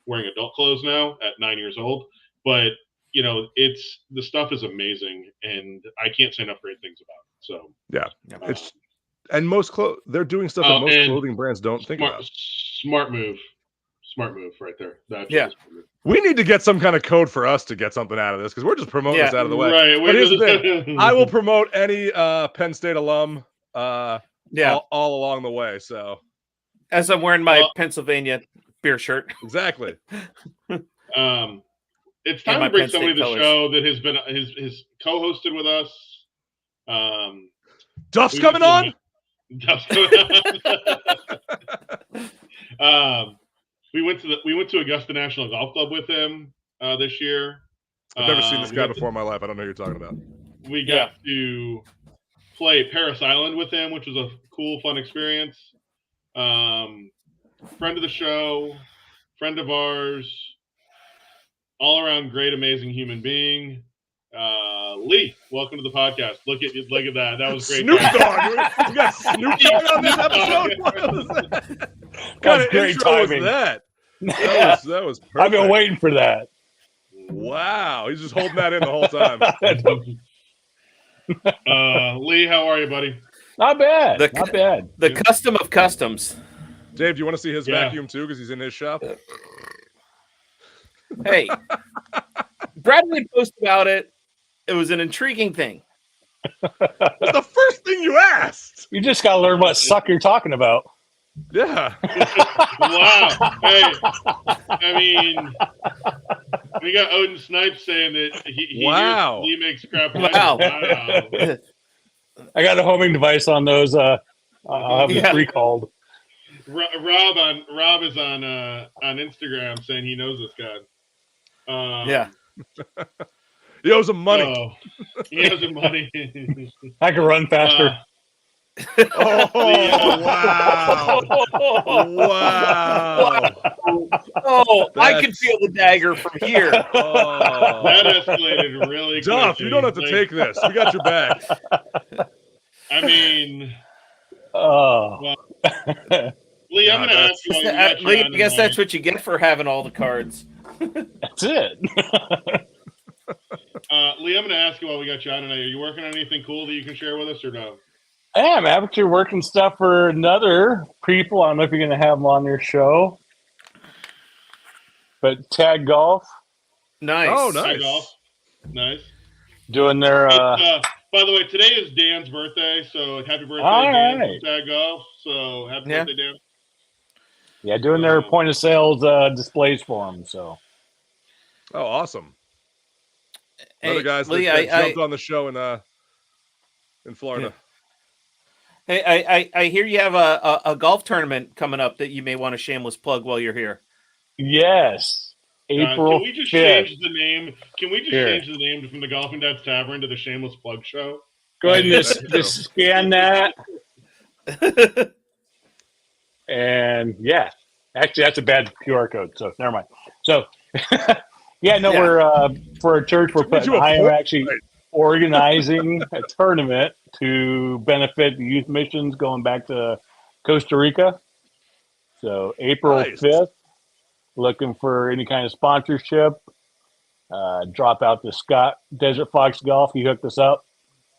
wearing adult clothes now at 9 years old. But, the stuff is amazing, and I can't say enough great things about it. So, yeah. And they're doing stuff that most clothing brands don't think about. Smart move right there. We need to get some kind of code for us to get something out of this because we're just promoting this out of the way. Right. But here's the thing. I will promote any Penn State alum all along the way. So as I'm wearing my Pennsylvania beer shirt. Exactly. It's time to bring somebody to the show that has been has co-hosted with us. Duff's coming on. We went to Augusta National Golf Club with him this year. I've never seen this guy before in my life. I don't know what you're talking about. We got to play Paris Island with him, which was a cool, fun experience. Friend of the show, friend of ours, all around great, amazing human being. Lee, welcome to the podcast. Look at that. That was great. Snoop Dogg. We got Snoop Dogg on this episode. What kind of great intro timing. was that? That was perfect. I've been waiting for that. Wow, he's just holding that in the whole time. Lee, how are you, buddy? Not bad. Not bad. The custom of customs. Dave, do you want to see his vacuum too? Because he's in his shop. Hey, Bradley posted about it. It was an intriguing thing. That's the first thing you asked. You just got to learn what suck you're talking about. Yeah. Wow. Hey, I mean, we got Odin Snipes saying that he wow. Lee makes crap. Wow. I got a homing device on those. I'll have it recalled. Rob is on Instagram saying he knows this guy. He owes him money. He owes him money. I can run faster. Wow! Wow! Oh, I can feel the dagger from here. Oh. That escalated really Duff, quickly. you don't have to take this. We got your back. I mean, Lee, I'm going to ask you. Lee, I guess that's what you get for having all the cards. That's it. Lee, I'm going to ask you while we got you on tonight. Are you working on anything cool that you can share with us or no? I am actually working stuff for another people. I don't know if you're going to have them on your show. But Tag Golf. Nice. Oh, nice. Tag Golf. Nice. Doing their... by the way, today is Dan's birthday, so happy birthday, Dan, from Tag Golf. So happy birthday, Dan. Yeah, doing their point of sales displays for them. So. Oh, awesome. Hey, other guys Lee, that jumped on the show in Florida. Hey, I hear you have a golf tournament coming up that you may want to shameless plug while you're here. Yes. April Can we just 5th. change the name? Can we just change the name from the Golfing Dads Tavern to the Shameless Plug Show? Go ahead and just scan that. And actually, that's a bad QR code. So never mind. So, we're for a church. I am actually organizing a tournament to benefit the youth missions going back to Costa Rica. So April 5th, looking for any kind of sponsorship. Drop out to Scott, Desert Fox Golf. He hooked us up.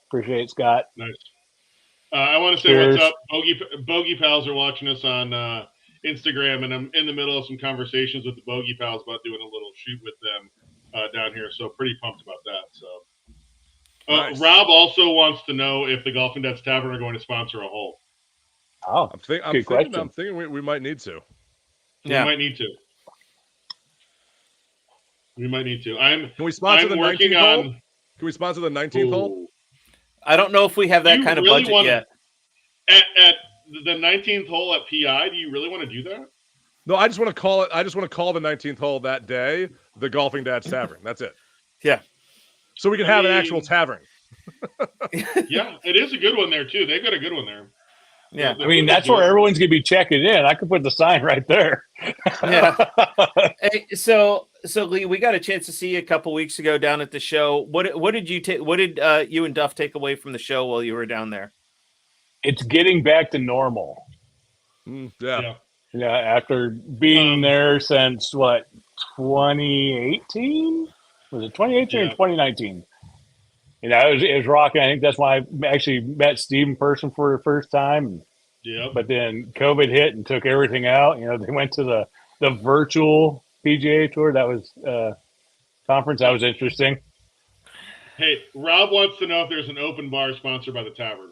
Appreciate it, Scott. Nice. I want to say what's up. Bogey Pals are watching us on Instagram, and I'm in the middle of some conversations with the Bogey Pals about doing a little shoot with them down here. So pretty pumped about that. So Nice. Rob also wants to know if the Golfing Dads Tavern are going to sponsor a hole. Oh, I'm thinking we might need to. We might need to. We might need to. Can we sponsor the 19th hole? Can we sponsor the 19th hole? I don't know if we have that kind of budget yet. At the 19th hole at PI, do you really want to do that? No, I just want to call it. I just want to call the 19th hole that day the Golfing Dads Tavern. That's it. Yeah. So we can have an actual tavern. Yeah, it is a good one there too. They've got a good one there. Yeah, I mean that's where everyone's gonna be checking in. I could put the sign right there. Yeah. Hey, so Lee, we got a chance to see you a couple weeks ago down at the show. What did you take? What did you and Duff take away from the show while you were down there? It's getting back to normal. Yeah. After being there since what 2018 was it 2018 or 2019? You know, it was rocking. I think that's why I actually met Steve in person for the first time. Yeah. But then COVID hit and took everything out. You know, they went to the virtual PGA Tour. That was conference. That was interesting. Hey, Rob wants to know if there's an open bar sponsored by the Tavern.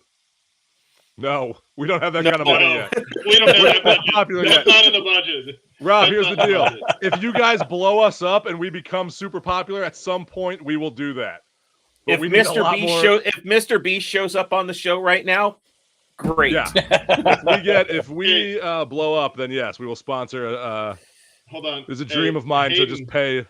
No, we don't have that kind of money yet. We don't have that budget. Popular That's yet. not in the budget. Rob, here's the deal. If you guys blow us up and we become super popular, at some point we will do that. But If Mr. Beast shows up on the show right now, great. Yeah. if we blow up, then yes, we will sponsor. Hold on. There's a dream of mine to just pay.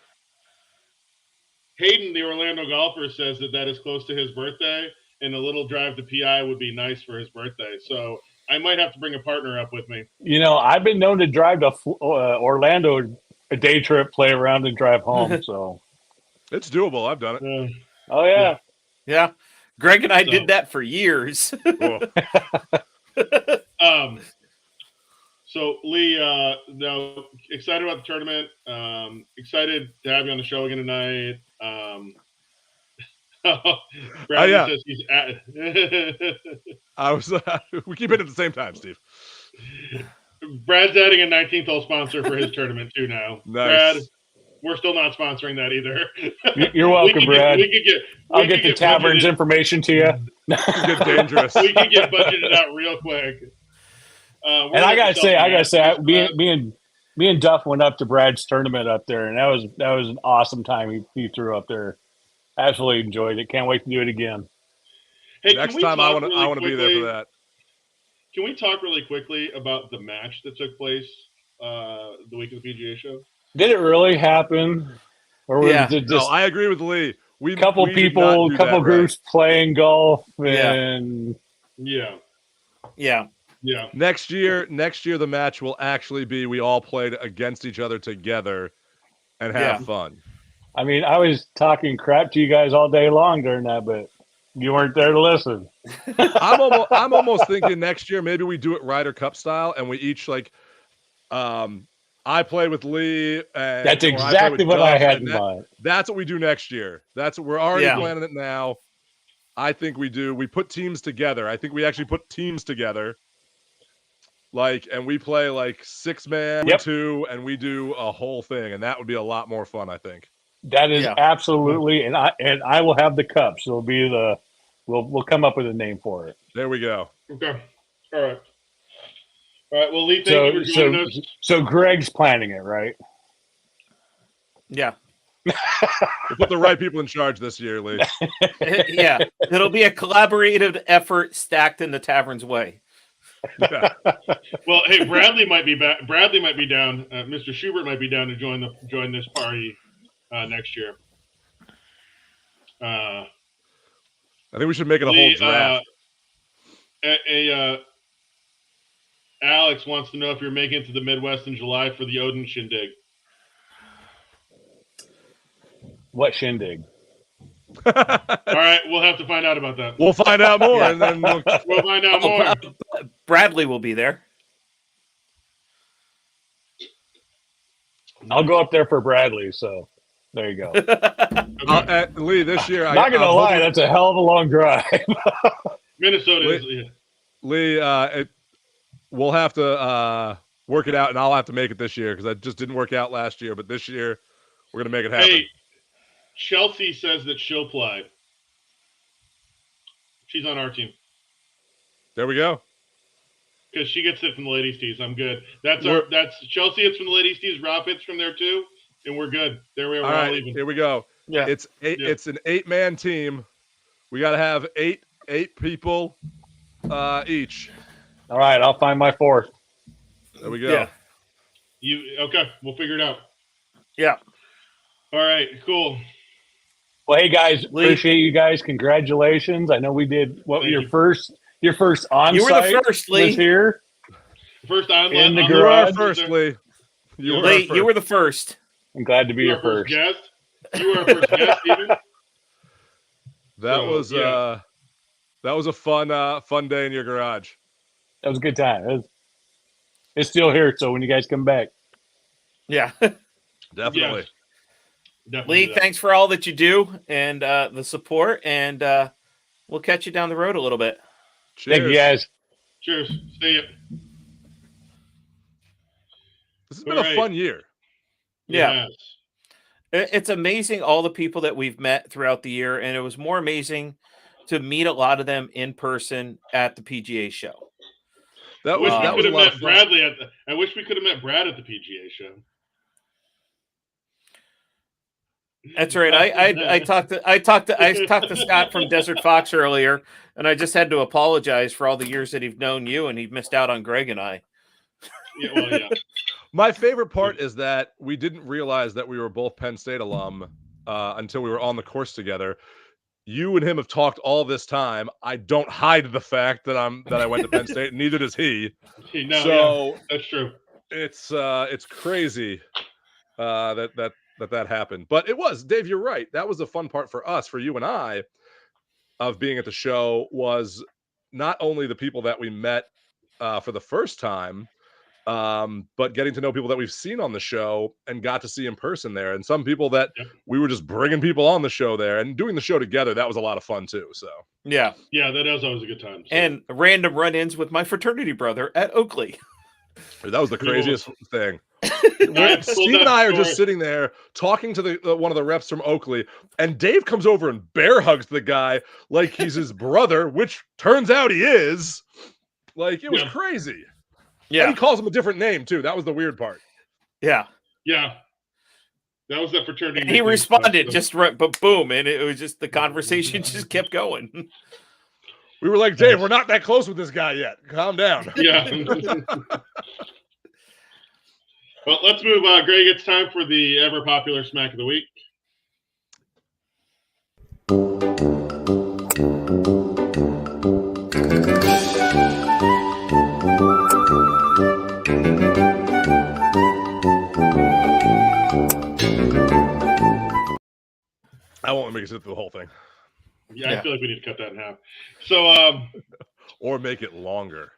Hayden, the Orlando golfer, says that is close to his birthday, and a little drive to PI would be nice for his birthday. So I might have to bring a partner up with me. You know, I've been known to drive to Orlando a day trip, play around, and drive home. So it's doable. I've done it. Oh yeah. Yeah. Greg and I did that for years. So Lee, no, excited about the tournament. Excited to have you on the show again tonight. Brad says he's at. I was. We keep it at the same time, Steve. Brad's adding a 19th hole sponsor for his tournament too now. Nice. Brad, we're still not sponsoring that either. You're welcome, Brad. I'll get the Tavern's budgeted. Information to you. Get dangerous. We can get budgeted out real quick. And I gotta say, me and Duff went up to Brad's tournament up there, and that was an awesome time he threw up there. Absolutely enjoyed it. Can't wait to do it again. Hey, next time I want to be there for that. Can we talk really quickly about the match that took place the week of the PGA show? Did it really happen? Or was it just no, I agree with Lee. Couple groups playing golf and yeah. Next year the match will actually be we all played against each other together and have fun. I mean, I was talking crap to you guys all day long during that, but you weren't there to listen. I'm almost thinking next year maybe we do it Ryder Cup style and we each I play with Lee. That's exactly what I had in mind. That's what we do next year. We're already planning it now. I think we do. We put teams together. I think we actually put teams together. And we play 6-man, 2, and we do a whole thing, and that would be a lot more fun, I think. That is absolutely, and I will have the cups. It'll be we'll come up with a name for it. There we go. Okay. All right. Well, Lee, thank you for joining us. So Greg's planning it, right? Yeah. We'll put the right people in charge this year, Lee. Yeah. It'll be a collaborative effort stacked in the Tavern's way. Yeah. Well, hey, Bradley might be back. Bradley might be down. Mr. Schubert might be down to join this party next year. I think we should make it a whole draft. Alex wants to know if you're making it to the Midwest in July for the Odin Shindig. What shindig? All right, we'll have to find out about that. We'll find out more, and then we'll find out more. Bradley will be there. I'll go up there for Bradley, so there you go. Lee, this year, not gonna lie, that's a hell of a long drive. Minnesota is. Lee, we'll have to work it out, and I'll have to make it this year because I just didn't work out last year. But this year, we're gonna make it happen. Chelsea says that she'll play. She's on our team. There we go. Because she gets it from the ladies' tees. I'm good. That's Chelsea hits from the ladies' tees. Rob hits from there too, and we're good. There we are. All right, here we go. Yeah, it's an 8-man team. We got to have eight people each. All right, I'll find my fourth. There we go. Yeah. Okay? We'll figure it out. Yeah. All right. Cool. Well, hey guys, appreciate you guys. Congratulations. I know we did your first on-site. You were the first, Lee. Was here. First on in the on garage. You were first, Lee. You were the first. I'm glad to be your first guest. You were our first guest, Steven. That was a fun day in your garage. That was a good time. It's still here, so when you guys come back. Yeah. Definitely. Yes. Definitely Lee, thanks for all that you do and the support, and we'll catch you down the road a little bit. Cheers. Thank you, guys. Cheers. See you. This has been a fun year. Yeah. It's amazing all the people that we've met throughout the year, and it was more amazing to meet a lot of them in person at the PGA show. I wish we could have met Bradley I wish we could have met Brad at the PGA show. That's right. I talked to Scott from Desert Fox earlier, and I just had to apologize for all the years that he's known you, and he missed out on Greg and I. Yeah. My favorite part is that we didn't realize that we were both Penn State alum until we were on the course together. You and him have talked all this time. I don't hide the fact that I went to Penn State, and neither does he. No, that's true. It's crazy that happened. But it was, Dave, you're right. That was the fun part for us, for you and I, of being at the show, was not only the people that we met for the first time, but getting to know people that we've seen on the show and got to see in person there. And some people that we were just bringing people on the show there and doing the show together. That was a lot of fun too. So yeah, that was always a good time. So. And random run-ins with my fraternity brother at Oakley. That was the craziest thing. Steve and I are just sitting there talking to the one of the reps from Oakley, and Dave comes over and bear hugs the guy like he's his brother, which turns out he is. Like, it was crazy. Yeah. And he calls him a different name too. That was the weird part. Yeah. Yeah. That was that fraternity. And he responded just right, but boom, and it was just the conversation just kept going. We were like, Dave, we're not that close with this guy yet. Calm down. Yeah. Well, let's move on. Greg, it's time for the ever popular Smack of the Week. I won't make it sit through the whole thing. Yeah, I feel like we need to cut that in half. So, or make it longer.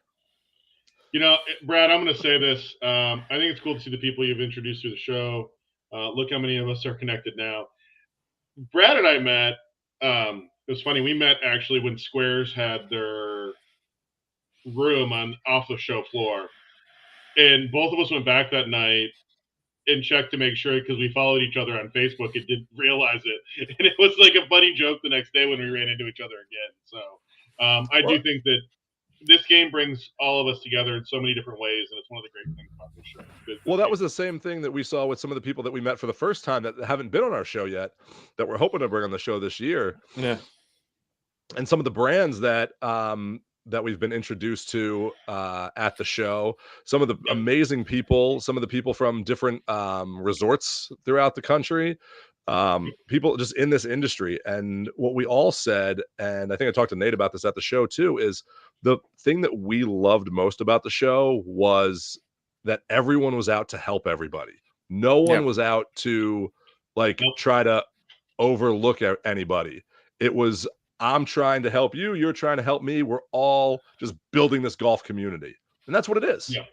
You know, Brad, I'm going to say this. I think it's cool to see the people you've introduced to the show. Look how many of us are connected now. Brad and I met. It was funny. We met actually when Squares had their room off the show floor, and both of us went back that night and checked to make sure, because we followed each other on Facebook and didn't realize it. And it was like a funny joke the next day when we ran into each other again. So I do think that this game brings all of us together in so many different ways, and it's one of the great things about this show. Well, that was the same thing that we saw with some of the people that we met for the first time that haven't been on our show yet, that we're hoping to bring on the show this year. Yeah. And some of the brands that that we've been introduced to at the show, some of the amazing people, some of the people from different resorts throughout the country, people just in this industry. And what we all said, and I think I talked to Nate about this at the show too, is the thing that we loved most about the show was that everyone was out to help everybody. No one was out to try to overlook anybody. It was, I'm trying to help you, you're trying to help me. We're all just building this golf community. And that's what it is. Yeah.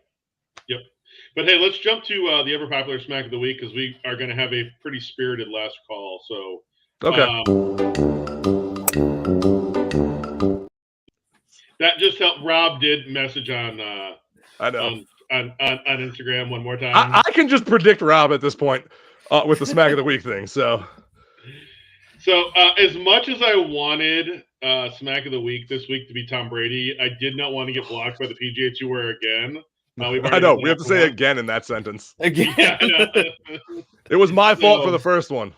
Yep. But hey, let's jump to the ever popular Smack of the Week, because we are going to have a pretty spirited last call. So, okay. That just helped. Rob did message on I know on Instagram one more time. I can just predict Rob at this point with the Smack of the Week thing. So So as much as I wanted Smack of the Week this week to be Tom Brady, I did not want to get blocked by the PGA Tour again. I know. We have to say it again in that sentence. Again. Yeah, it was my fault for the first one.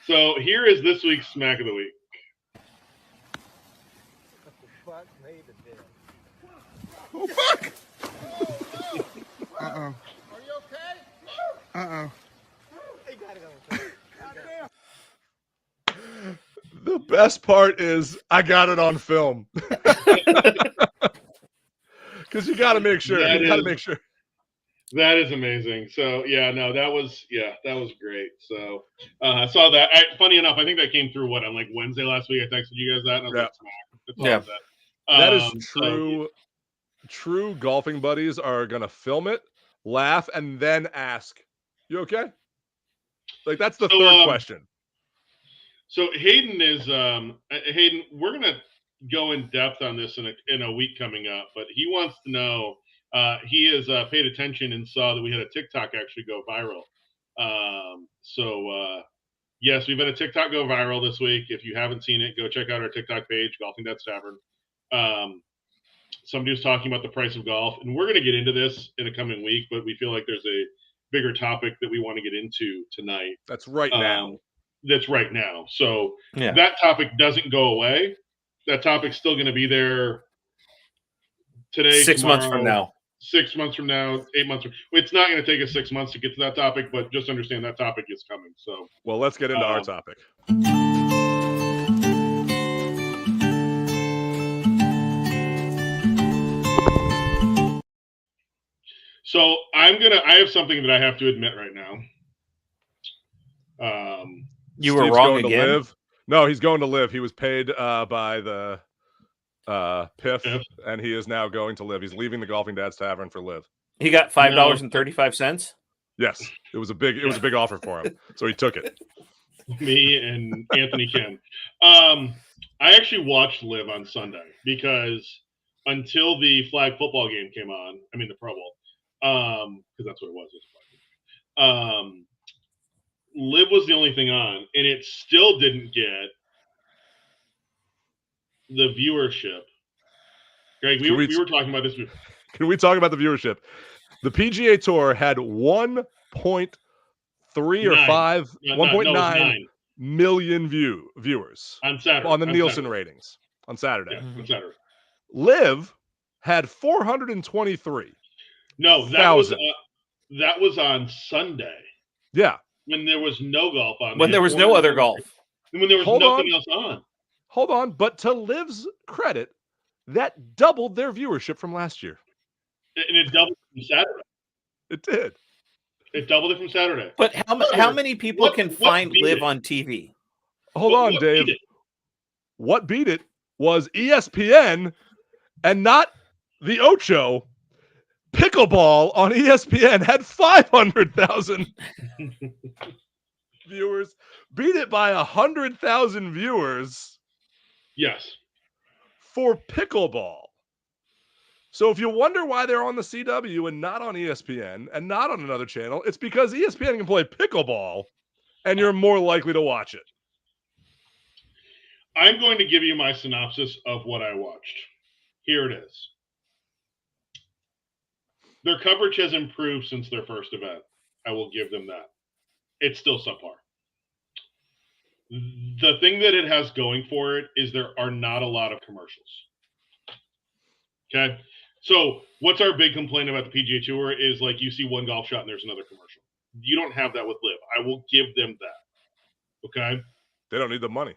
So here is this week's Smack of the Week. Oh, fuck! Uh-oh. Are you okay? Uh-oh. The best part is I got it on film. Because you got to make sure. That is amazing. So yeah, no, that was great. So I saw that. Funny enough, I think that came through on like Wednesday last week. I texted you guys that, and I was like, "Smack." That is true. True golfing buddies are gonna film it, laugh, and then ask, "You okay?" Like that's the third question. So Hayden is Hayden. We're gonna go in depth on this in a week coming up, but he wants to know. He has paid attention and saw that we had a TikTok actually go viral. Yes, we've had a TikTok go viral this week. If you haven't seen it, go check out our TikTok page, Golfing Dads Tavern. Somebody was talking about the price of golf, and we're going to get into this in a coming week, but we feel like there's a bigger topic that we want to get into tonight. That's right now. So that topic doesn't go away. That topic's still going to be there today, 6 months tomorrow, from now. 6 months from now, 8 months from it's not going to take us 6 months to get to that topic, but just understand that topic is coming. So well, let's get into our topic. So I have something that I have to admit right now. You were wrong again. To live. No, he's going to live. He was paid by the PIF, and he is now going to live. He's leaving the Golfing Dads Tavern for live. He got $5.35. Yes, it was a big offer for him, so he took it. Me and Anthony Ken. I actually watched live on Sunday because until the flag football game came on, I mean the Pro Bowl, because that's what it was. Live was the only thing on, and it still didn't get the viewership. Greg, we were talking about this. Can we talk about the viewership? The PGA Tour had 1.3 or 1.9 million viewers on Saturday on the Nielsen ratings on Saturday. Yeah, on Saturday. Live had 423. No, that was on Sunday. Yeah. When there was no golf on. When there was no other golf. And when there was nothing else on. Hold on, but to Liv's credit, that doubled their viewership from last year. And it doubled from Saturday. It did. It doubled it from Saturday. But how many people can find Live on TV? Hold on, Dave. What beat it was ESPN and not the Ocho. Pickleball on ESPN had 500,000 viewers. Beat it by 100,000 viewers. Yes. For pickleball. So if you wonder why they're on the CW and not on ESPN and not on another channel, it's because ESPN can play pickleball and you're more likely to watch it. I'm going to give you my synopsis of what I watched. Here it is. Their coverage has improved since their first event. I will give them that. It's still subpar. The thing that it has going for it is there are not a lot of commercials. Okay? So what's our big complaint about the PGA Tour is like you see one golf shot and there's another commercial. You don't have that with Live. I will give them that. Okay? They don't need the money.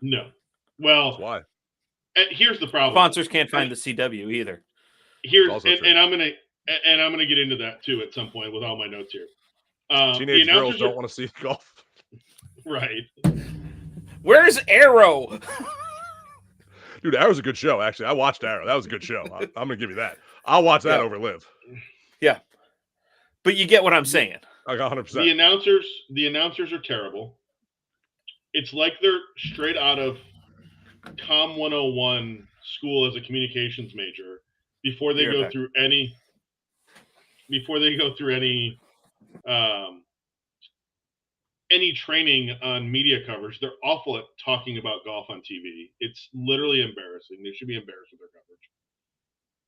No. Well, that's why. Here's the problem. Sponsors can't find the CW either. And I'm gonna get into that too at some point with all my notes here. Teenage girls don't want to see golf. Right. Where's Arrow? Dude, Arrow's a good show, actually. I watched Arrow. That was a good show. I'm going to give you that. I'll watch that over Live. Yeah. But you get what I'm saying. Like 100%. The announcers are terrible. It's like they're straight out of Com 101 school as a communications major before they go through any any training on media coverage. They're awful at talking about golf on TV. It's literally embarrassing. They should be embarrassed with their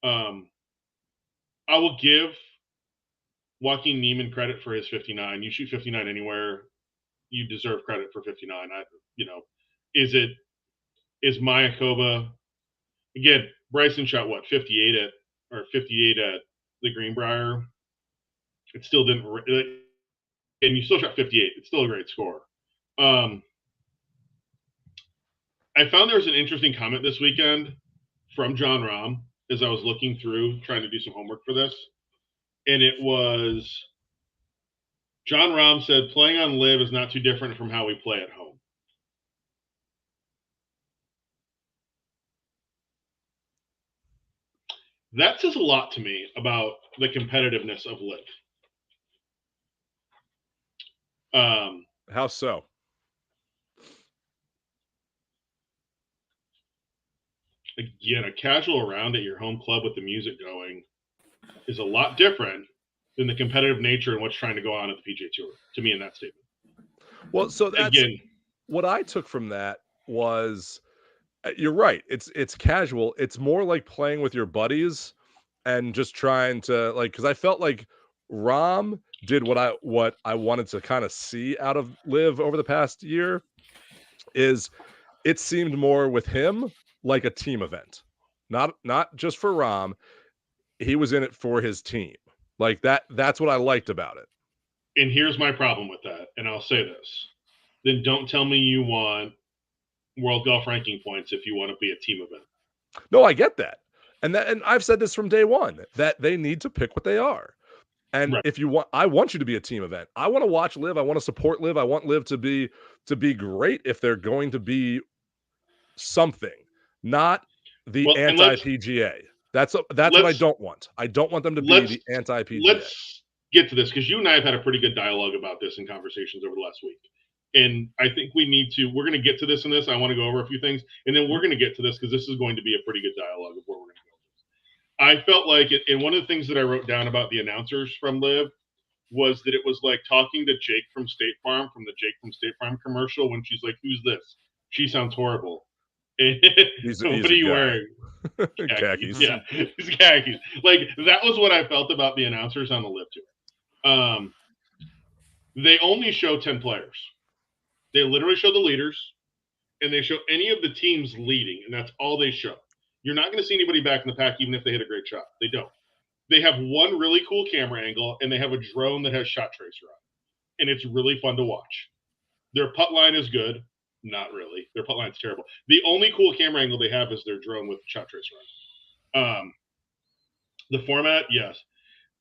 coverage. I will give Joaquin Neiman credit for his 59. You shoot 59 anywhere, you deserve credit for 59. Is Mayakoba again? Bryson shot what 58 at the Greenbrier. It still didn't, and you still shot 58. It's still a great score. I found there was an interesting comment this weekend from John Rahm as I was looking through trying to do some homework for this, and it was John Rahm said playing on LIV is not too different from how we play at home. That says a lot to me about the competitiveness of LIV. How so? Again, a casual round at your home club with the music going is a lot different than the competitive nature and what's trying to go on at the PGA Tour, to me, in that statement. Well, so that's again what I took from that was you're right. It's casual. It's more like playing with your buddies and just trying to because I felt like Rahm did what I wanted to kind of see out of LIV over the past year. Is it seemed more with him like a team event, not just for Rahm. He was in it for his team. Like that. That's what I liked about it. And here's my problem with that. And I'll say this: then don't tell me you want world golf ranking points if you want to be a team event. No, I get that. And I've said this from day one that they need to pick what they are. And right. If you want, I want you to be a team event. I want to watch LIV. I want to support LIV. I want LIV to be great if they're going to be something, not the anti-PGA. That's what I don't want. I don't want them to be the anti-PGA. Let's get to this because you and I have had a pretty good dialogue about this in conversations over the last week. And I think we're going to get to this in this. I want to go over a few things, and then we're going to get to this because this is going to be a pretty good dialogue of where we're going to go. I felt like it, and one of the things that I wrote down about the announcers from LIV was that it was like talking to Jake from State Farm, from the Jake from State Farm commercial, when she's like, "Who's this? She sounds horrible." He's what are you guy. wearing? Khakis. Yeah, he's khakis. Like that was what I felt about the announcers on the LIV Tour. They only show 10 players. They literally show the leaders, and they show any of the teams leading, and that's all they show. You're not going to see anybody back in the pack, even if they hit a great shot. They don't. They have one really cool camera angle, and they have a drone that has shot tracer on it. And it's really fun to watch. Their putt line is good. Not really. Their putt line's terrible. The only cool camera angle they have is their drone with shot tracer on it. The format, yes.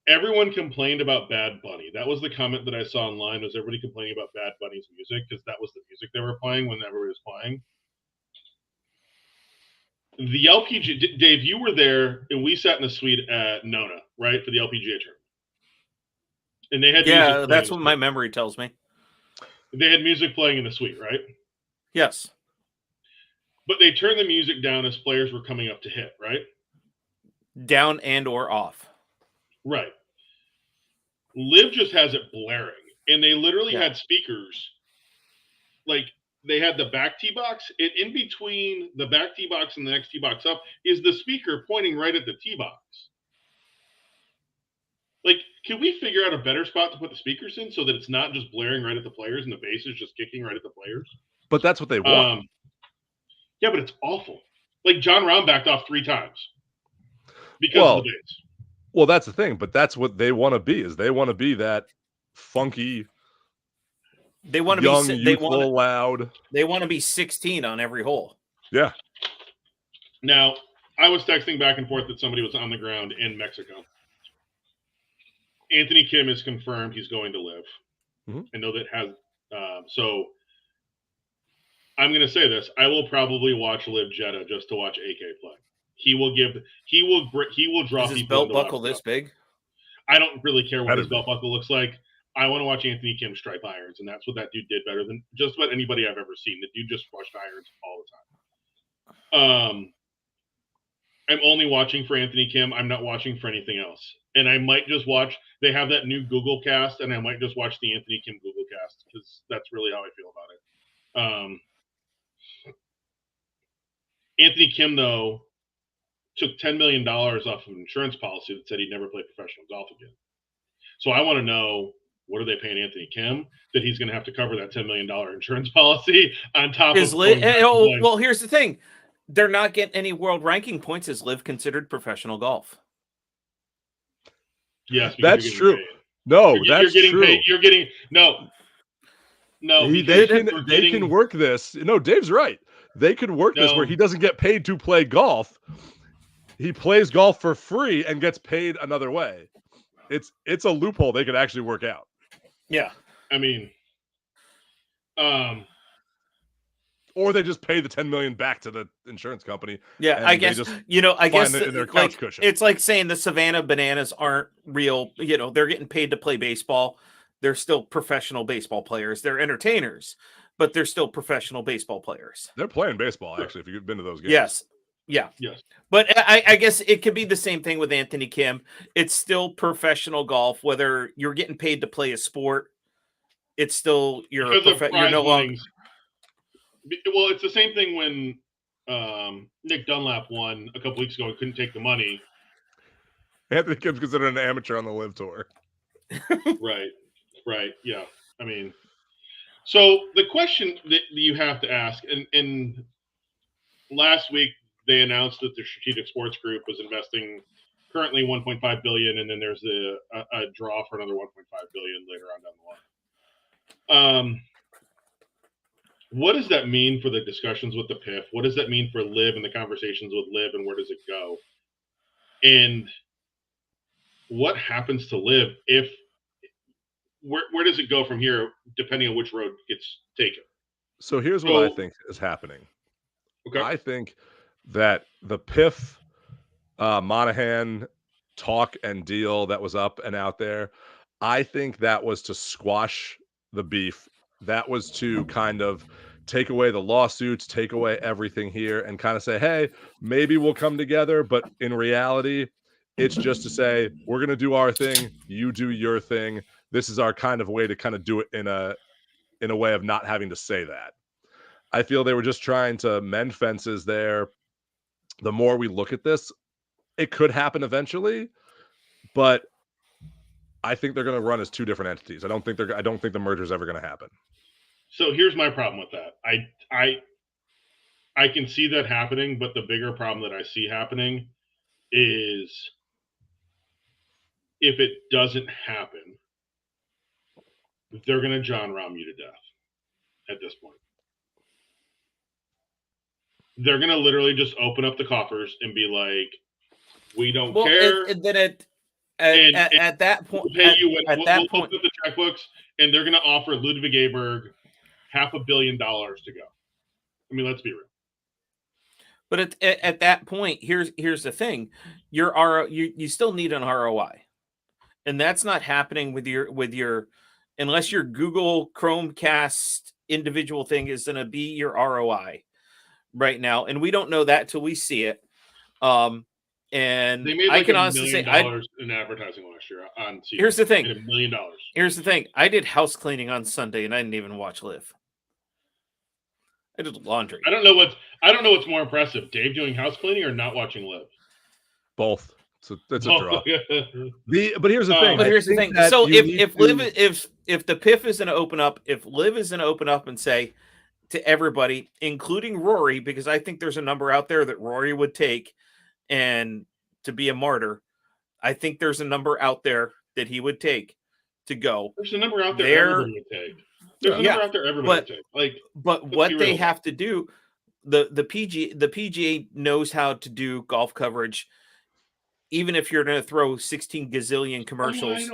Everyone complained about Bad Bunny. That was the comment that I saw online, was everybody complaining about Bad Bunny's music because that was the music they were playing when everybody was playing. The LPGA, Dave, you were there, and we sat in the suite at Nona, right, for the LPGA tournament. And they had music that's what my memory tells me. They had music playing in the suite, right? Yes. But they turned the music down as players were coming up to hit, right? Down and or off. Right. LIV just has it blaring, and they literally had speakers. Like they had the back tee box, and in between the back tee box and the next tee box up is the speaker pointing right at the tee box. Like, can we figure out a better spot to put the speakers in so that it's not just blaring right at the players and the bass is just kicking right at the players? But that's what they want. Yeah, but it's awful. Like John Rahm backed off 3 times because of the bass. Well, that's the thing, but that's what they want to be. Is they want to be that funky. They want to young, be youthful, loud. They want to be 16 on every hole. Yeah. Now, I was texting back and forth that somebody was on the ground in Mexico. Anthony Kim is confirmed he's going to LIV. Mm-hmm. I know that has. So I'm going to say this: I will probably watch LIV Jeddah just to watch AK play. He will draw Is his people. Belt buckle this big? I don't really care what his belt buckle looks like. I want to watch Anthony Kim stripe irons, and that's what that dude did better than just about anybody I've ever seen. The dude just flushed irons all the time. I'm only watching for Anthony Kim. I'm not watching for anything else. and I might just watch. They have that new Google Cast, and I might just watch the Anthony Kim Google Cast because that's really how I feel about it. Anthony Kim, though, took $10 million off of an insurance policy that said he'd never play professional golf again. So I want to know, what are they paying Anthony Kim that he's going to have to cover that $10 million insurance policy on top of? Well, here's the thing. They're not getting any world ranking points. Is LIV considered professional golf? Yes, that's true. Paid. No, that's true. Paid. You're getting no. They can work this. No, Dave's right. They could work this where he doesn't get paid to play golf. He plays golf for free and gets paid another way. It's a loophole they could actually work out. Yeah. I mean, or they just pay the $10 million back to the insurance company. Yeah, I guess in their couch cushion. It's like saying the Savannah Bananas aren't real. They're getting paid to play baseball. They're still professional baseball players. They're entertainers, but they're still professional baseball players. They're playing baseball, actually, if you've been to those games. Yes. Yeah. Yes. But I guess it could be the same thing with Anthony Kim. It's still professional golf, whether you're getting paid to play a sport. It's still you're no longer. Well, it's the same thing when Nick Dunlap won a couple weeks ago and couldn't take the money. Anthony Kim's considered an amateur on the LIV Tour. Right. Yeah. I mean, so the question that you have to ask, and last week they announced that the Strategic Sports Group was investing currently $1.5 billion, and then there's a draw for another $1.5 billion later on down the line. What does that mean for the discussions with the PIF? What does that mean for LIV and the conversations with LIV, and where does it go? And what happens to LIV if where does it go from here, depending on which road gets taken? So here's what I think is happening. Okay. I think that the PIF Monahan talk and deal that was up and out there, I think that was to squash the beef. That was to kind of take away the lawsuits, take away everything here, and kind of say, hey, maybe we'll come together. But in reality, it's just to say, we're going to do our thing. You do your thing. This is our kind of way to kind of do it in a way of not having to say that. I feel they were just trying to mend fences there. The more we look at this, it could happen eventually, but I think they're going to run as two different entities. I don't think the merger is ever going to happen. So here's my problem with that. I can see that happening, but the bigger problem that I see happening is if it doesn't happen, they're going to John Rahm you to death at this point. They're going to literally just open up the coffers and be like, we don't care. And then at that point, we'll pay you we'll open up the checkbooks, and they're going to offer Ludwig Aberg $500 million to go. I mean, let's be real. But at that point, here's the thing: you still need an ROI, and that's not happening with your unless your Google Chromecast individual thing is going to be your ROI right now, and we don't know that till we see it. And they made I can honestly say in advertising last year on CBS. Here's the thing: $1 million. Here's the thing: I did house cleaning on Sunday, and I didn't even watch LIV. I did laundry. I don't know what's more impressive: Dave doing house cleaning or not watching LIV. Both. So that's a draw. But here's the thing. So if the PIF is going to open up, if LIV is going to open up and say to everybody, including Rory, because I think there's a number out there that Rory would take, and to be a martyr, I think there's a number out there that he would take to go. There's a number out there everybody would take. There's a number out there everybody would take. But what they have to do, the PGA knows how to do golf coverage, even if you're going to throw 16 gazillion commercials.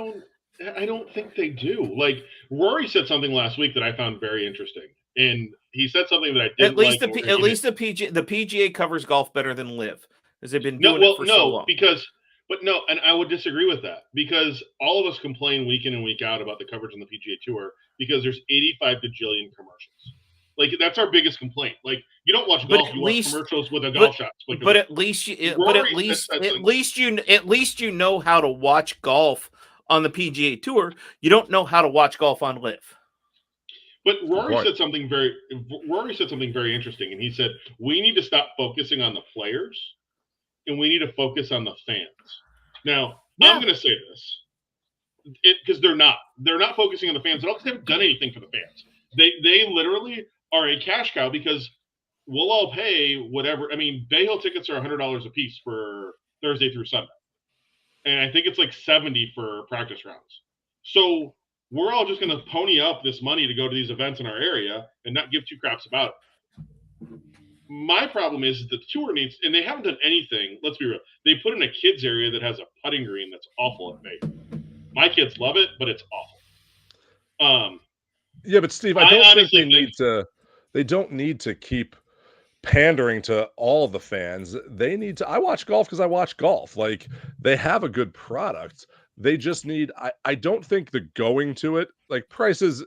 I don't think they do. Like Rory said something last week that I found very interesting, and he said something that I didn't like. At least the PGA covers golf better than LIV, because they've been doing it for so long. And I would disagree with that, because all of us complain week in and week out about the coverage on the PGA Tour because there's 85 bajillion commercials. Like, that's our biggest complaint. Like, You don't watch golf. You watch commercials with a golf shot. But at least you know how to watch golf on the PGA Tour. You don't know how to watch golf on Live. But Rory said something very interesting, and he said we need to stop focusing on the players, and we need to focus on the fans. Now, I'm going to say this because they're not focusing on the fans at all because they haven't done anything for the fans. They literally are a cash cow because we'll all pay whatever. I mean, Bay Hill tickets are $100 a piece for Thursday through Sunday, and I think it's like $70 for practice rounds. So we're all just going to pony up this money to go to these events in our area and not give two craps about it. My problem is that the tour needs, and they haven't done anything. Let's be real. They put in a kids area that has a putting green that's awful at Bay. My kids love it, but it's awful. Yeah, but Steve, I don't think they don't need to keep pandering to all the fans. They need to. I watch golf because I watch golf. Like, they have a good product. They just need. I don't think the going to it, like, prices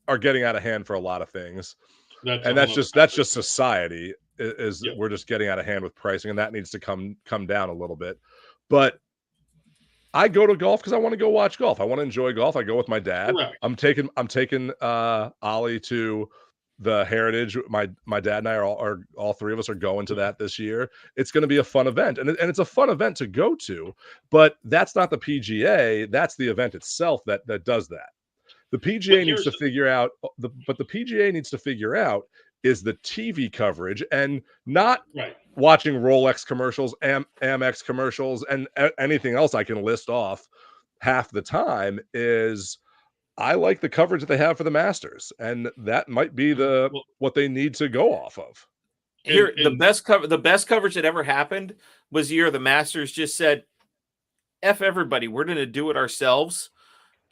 are getting out of hand for a lot of things, and that's just society. We're just getting out of hand with pricing, and that needs to come down a little bit. But I go to golf because I want to go watch golf. I want to enjoy golf. I go with my dad. Correct. I'm taking Ollie to the Heritage. My dad and I are all three of us are going to that this year. It's going to be a fun event, and it's a fun event to go to. But that's not the PGA. That's the event itself that does that. The PGA needs to figure out. The PGA needs to figure out is the TV coverage and not watching Rolex commercials, Amex commercials, and anything else I can list off half the time. Is I like the coverage that they have for the Masters, and that might be what they need to go off of. The best coverage that ever happened was the year the Masters just said, "F everybody, we're going to do it ourselves,"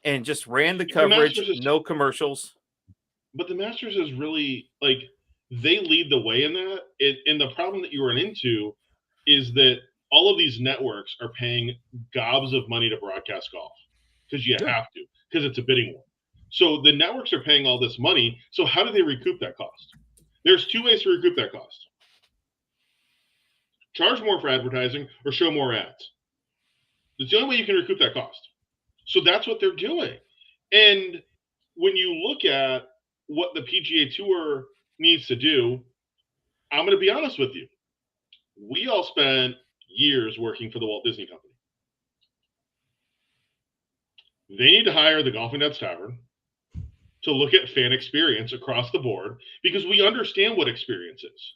and just ran the coverage, no commercials. But the Masters is really like they lead the way in that. And the problem that you run into is that all of these networks are paying gobs of money to broadcast golf because you have to, because it's a bidding war. So the networks are paying all this money. So how do they recoup that cost? There's two ways to recoup that cost. Charge more for advertising or show more ads. It's the only way you can recoup that cost. So that's what they're doing. And when you look at what the PGA Tour needs to do, I'm going to be honest with you. We all spent years working for the Walt Disney Company. They need to hire the Golfing Nets Tavern to look at fan experience across the board because we understand what experience is.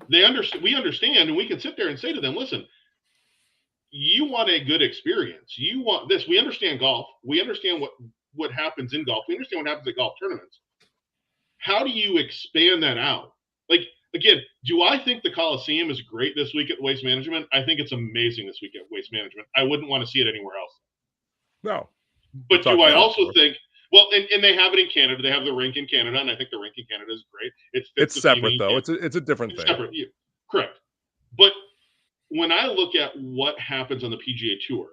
We understand, and we can sit there and say to them, listen, you want a good experience. You want this. We understand golf. We understand what happens in golf. We understand what happens at golf tournaments. How do you expand that out? Like, again, do I think the Coliseum is great this week at Waste Management? I think it's amazing this week at Waste Management. I wouldn't want to see it anywhere else. No. But do I also think, well, and they have it in Canada. They have the rink in Canada, and I think the rink in Canada is great. It's separate, though. It's a different thing. Separate, yeah, correct. But when I look at what happens on the PGA Tour,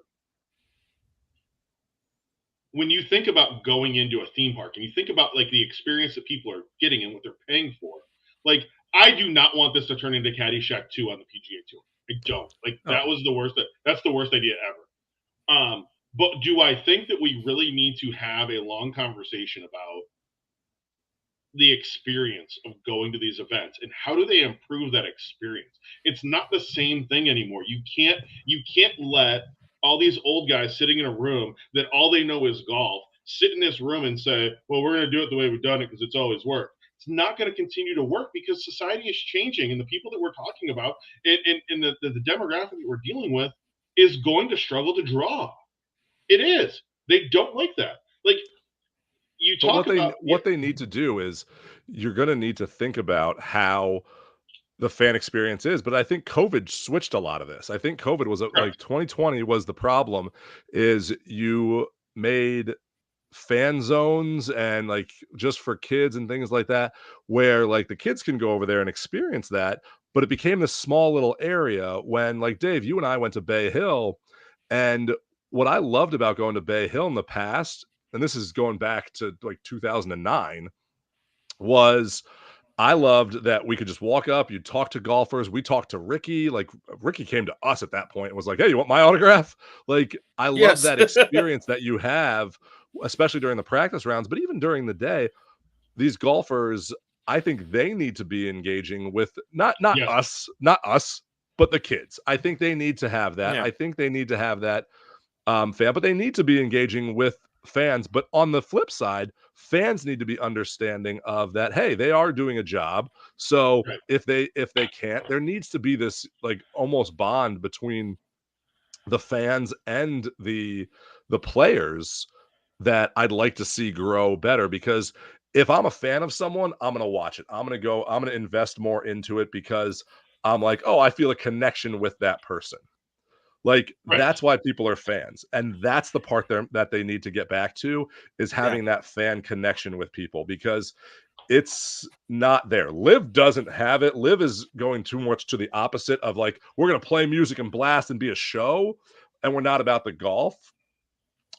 when you think about going into a theme park and you think about like the experience that people are getting and what they're paying for, like I do not want this to turn into Caddyshack 2 on the PGA Tour. I don't. Like that was the worst. That's the worst idea ever. But do I think that we really need to have a long conversation about the experience of going to these events and how do they improve that experience? It's not the same thing anymore. You can't let all these old guys sitting in a room that all they know is golf sit in this room and say, well, we're going to do it the way we've done it because it's always worked. It's not going to continue to work because society is changing and the people that we're talking about and the demographic that we're dealing with is going to struggle to draw. It is. They don't like that. Like you talk about what they need to do is you're going to need to think about how the fan experience is. But I think COVID switched a lot of this. I think COVID was like 2020 was the problem is you made fan zones and like just for kids and things like that, where like the kids can go over there and experience that. But it became this small little area when like Dave, you and I went to Bay Hill. And what I loved about going to Bay Hill in the past, and this is going back to like 2009, was I loved that we could just walk up, you talk to golfers. We talked to Ricky. Like Ricky came to us at that point and was like, "Hey, you want my autograph?" Like I love Yes. that experience that you have, especially during the practice rounds, but even during the day. These golfers, I think they need to be engaging with not Yes. us, but the kids. I think they need to have that. Yeah. I think they need to have that fan, but they need to be engaging with fans. But on the flip side, fans need to be understanding of that. Hey, they are doing a job. So Right. if they can't, there needs to be this like almost bond between the fans and the players that I'd like to see grow better, because if I'm a fan of someone, I'm going to watch it. I'm going to invest more into it because I'm like, "Oh, I feel a connection with that person." Like Right. that's why people are fans. And that's the part that they need to get back to, is having that fan connection with people, because it's not there. Live doesn't have it. Live is going too much to the opposite of like, we're going to play music and blast and be a show, and we're not about the golf.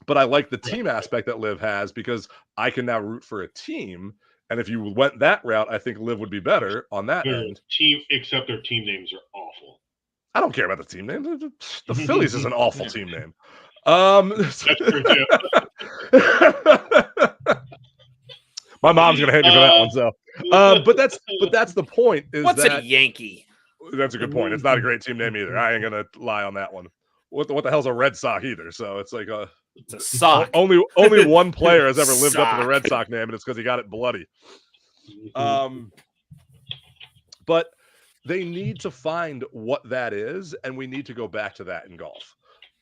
But I like the team aspect that Live has, because I can now root for a team. And if you went that route, I think Live would be better on that end. Except their team names are awful. I don't care about the team name. The Phillies is an awful team name. That's true too. My mom's gonna hate me for that one. So, but that's the point. Is What's that a Yankee? That's a good point. It's not a great team name either. I ain't gonna lie on that one. What the hell's a Red Sox either? So it's like it's a sock. Only one player has ever lived up to the Red Sox name, and it's because he got it bloody. But they need to find what that is, and we need to go back to that in golf.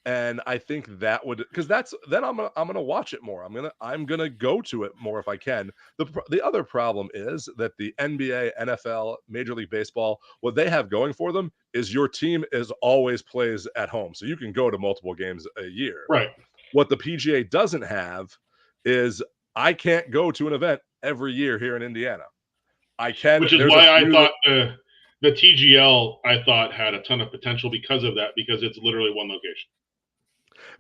And I think that would, because then I'm gonna watch it more. I'm gonna go to it more if I can. The other problem is that the NBA, NFL, Major League Baseball, what they have going for them is your team is always plays at home, so you can go to multiple games a year. Right. What the PGA doesn't have is I can't go to an event every year here in Indiana. I can, which is why I thought the TGL I thought had a ton of potential because of that, because it's literally one location.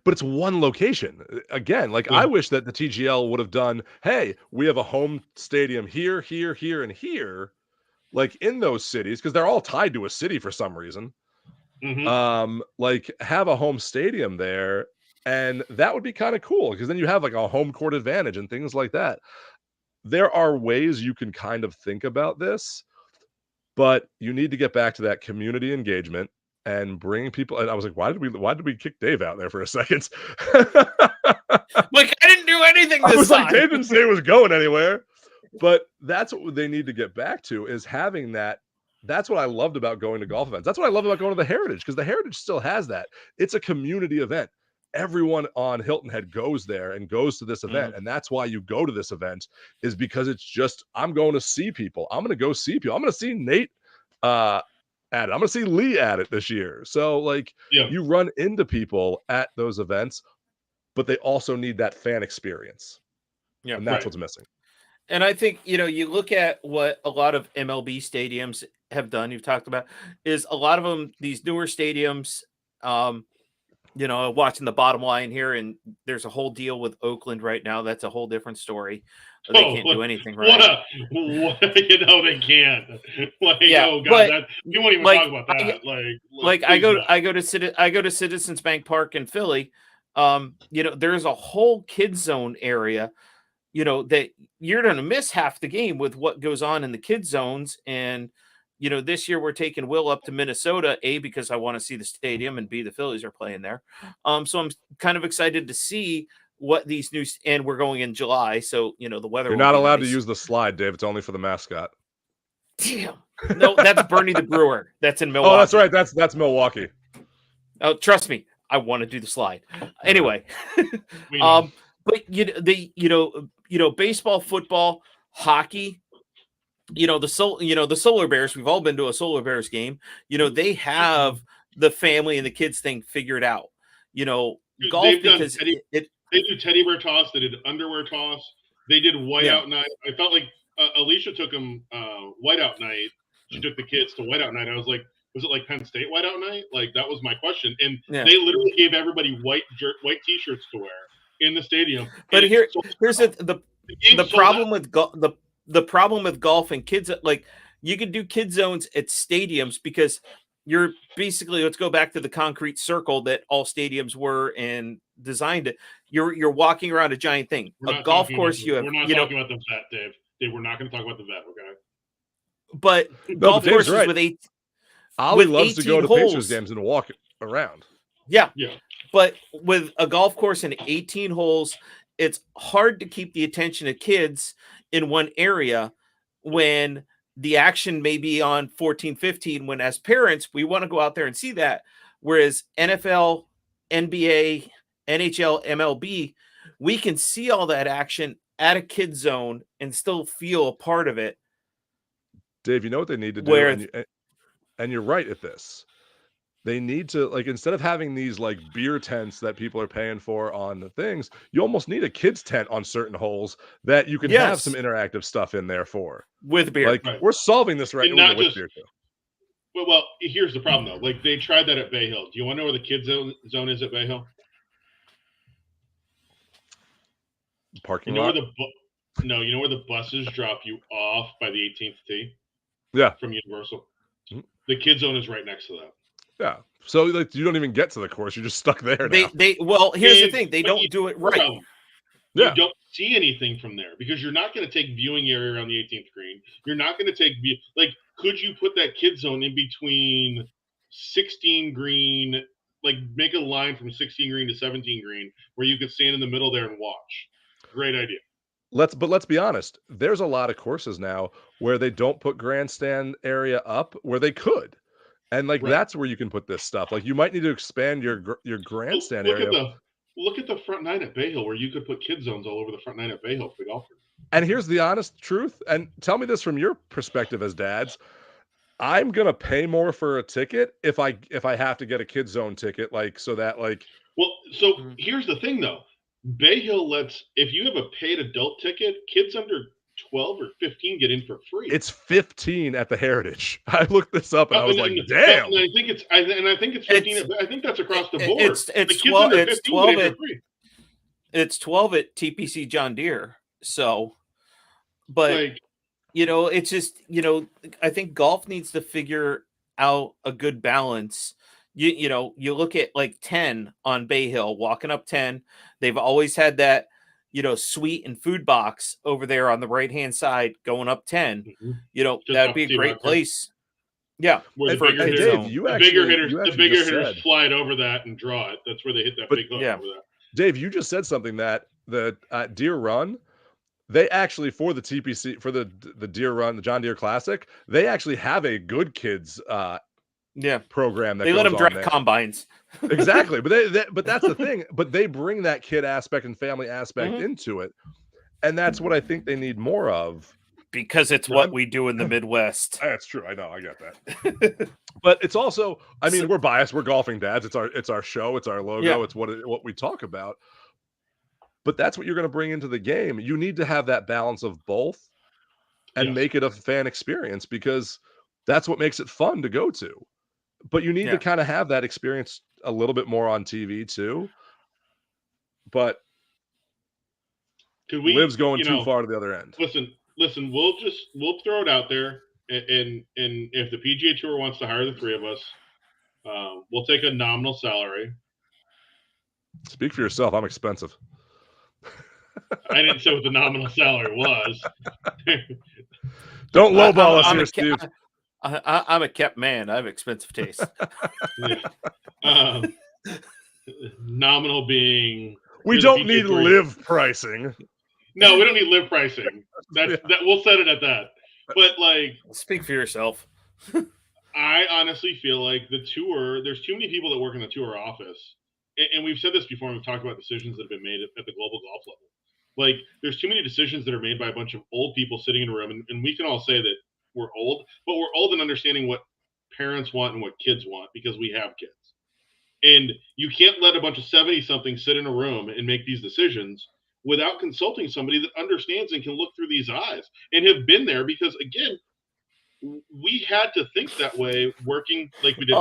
But it's one location. Again, like I wish that the TGL would have done, hey, we have a home stadium here, here, here, and here, like in those cities, because they're all tied to a city for some reason. Like have a home stadium there, and that would be kind of cool, because then you have like a home court advantage and things like that. There are ways you can kind of think about this, but you need to get back to that community engagement and bring people. And I was like, why did we kick Dave out there for a second? Like I didn't do anything this I was time. like, Dave didn't say it was going anywhere. But that's what they need to get back to, is having that. That's what I loved about going to golf events. That's what I love about going to the Heritage, because the Heritage still has that. It's a community event. Everyone on Hilton Head goes there and goes to this event. And that's why you go to this event, is because it's just, I'm going to see people. I'm going to go see people. I'm going to see Nate at it. I'm going to see Lee at it this year. So like you run into people at those events, but they also need that fan experience. Yeah. And that's what's missing. And I think, you look at what a lot of MLB stadiums have done, you've talked about, is a lot of them, these newer stadiums, watching the bottom line here, and there's a whole deal with Oakland right now. That's a whole different story. They can't do anything right. They can't. Like, yeah, oh god, you won't even talk about that. I go to Citizens Bank Park in Philly. There's a whole kids zone area, that you're going to miss half the game with what goes on in the kids zones. And this year we're taking Will up to Minnesota, A, because I want to see the stadium, and B, the Phillies are playing there. So I'm kind of excited to see what these new, and we're going in July. So, the weather. You're not allowed to use the slide, Dave. It's only for the mascot. Damn. No, that's Bernie the Brewer. That's in Milwaukee. Oh, that's right. That's Milwaukee. Oh, trust me. I want to do the slide. Anyway. But baseball, football, hockey, the Solar Bears, we've all been to a Solar Bears game. They have the family and the kids thing figured out. Golf, because they do teddy bear toss, they did underwear toss, they did whiteout night. I felt like Alicia took them whiteout night. She took the kids to whiteout night. I was like, was it like Penn State whiteout night? Like that was my question. And they literally gave everybody white t-shirts to wear in the stadium. But here's the problem with the problem with golf and kids, like you can do kid zones at stadiums because you're basically, let's go back to the concrete circle that all stadiums were and designed it. You're walking around a giant thing. A golf course, you have, we're not talking about the vet, Dave. We're not going to talk about the vet, okay? But golf courses right. with Ollie loves to go to Pacers games and walk around. Yeah. But with a golf course and 18 holes, it's hard to keep the attention of kids in one area when the action may be on 14, 15, when as parents, we want to go out there and see that. Whereas NFL, NBA, NHL, MLB, we can see all that action at a kid zone and still feel a part of it. Dave, you know what they need to do? And you're right at this. They need to, like, instead of having these like beer tents that people are paying for on the things, you almost need a kids tent on certain holes that you can have some interactive stuff in there for. With beer. Like we're solving this right now with beer too. Well, here's the problem though. Like they tried that at Bay Hill. Do you want to know where the kids zone is at Bay Hill? Parking lot. No, you know where the buses drop you off by the 18th tee? Yeah. From Universal. Mm-hmm. The kids zone is right next to that. Yeah. So like you don't even get to the course. You're just stuck there now. Here's the thing. They don't do it right. You don't see anything from there because you're not going to take viewing area around the 18th green. You're not going to take could you put that kid zone in between 16 green, like make a line from 16 green to 17 green where you could stand in the middle there and watch? Great idea. Let's be honest. There's a lot of courses now where they don't put grandstand area up where they could. And that's where you can put this stuff. Like you might need to expand your grandstand area. Look at the front nine at Bay Hill where you could put kid zones all over the front nine at Bay Hill for the golfers. And here's the honest truth. And tell me this from your perspective as dads. I'm gonna pay more for a ticket if I have to get a kid zone ticket, here's the thing though. Bay Hill lets, if you have a paid adult ticket, kids under 12 or 15 get in for free. It's 15 at the Heritage. I looked this up and I was like, damn. And I think it's 15. I think that's across the board. It's 12. It's 12. It's 12 at TPC John Deere. So, but it's just I think golf needs to figure out a good balance. You look at like 10 on Bay Hill, walking up 10. They've always had that. Suite and food box over there on the right-hand side going up 10. Mm-hmm. That'd be a great place. Yeah. Where the bigger hitters slide over that and draw it. That's where they hit that big hook over that. Dave, you just said something that the Deere Run, they actually, for the TPC, for the Deere Run, the John Deere Classic, they actually have a good kids program that they let them drive combines. Exactly, but that's the thing. But they bring that kid aspect and family aspect into it, and that's what I think they need more of. Because it's what we do in the Midwest. That's true. I know. I got that. But it's also, I mean, we're biased. We're golfing dads. It's our show. It's our logo. Yeah. It's what we talk about. But that's what you're going to bring into the game. You need to have that balance of both, and make it a fan experience because that's what makes it fun to go to. But you need to kind of have that experience a little bit more on TV too. But Liv's going too far to the other end. Listen, we'll throw it out there, and if the PGA Tour wants to hire the three of us, we'll take a nominal salary. Speak for yourself. I'm expensive. I didn't say what the nominal salary was. Don't lowball us here, Steve. I'm a kept man. I have expensive taste. Nominal being we don't need live pricing. No, we don't need live pricing. That we'll set it at that. But speak for yourself. I honestly feel like the tour. There's too many people that work in the tour office, and we've said this before. We've talked about decisions that have been made at the global golf level. There's too many decisions that are made by a bunch of old people sitting in a room, and we can all say that we're old, but we're old in understanding what parents want and what kids want because we have kids. And you can't let a bunch of 70-somethings sit in a room and make these decisions without consulting somebody that understands and can look through these eyes and have been there because, again, we had to think that way working like we did.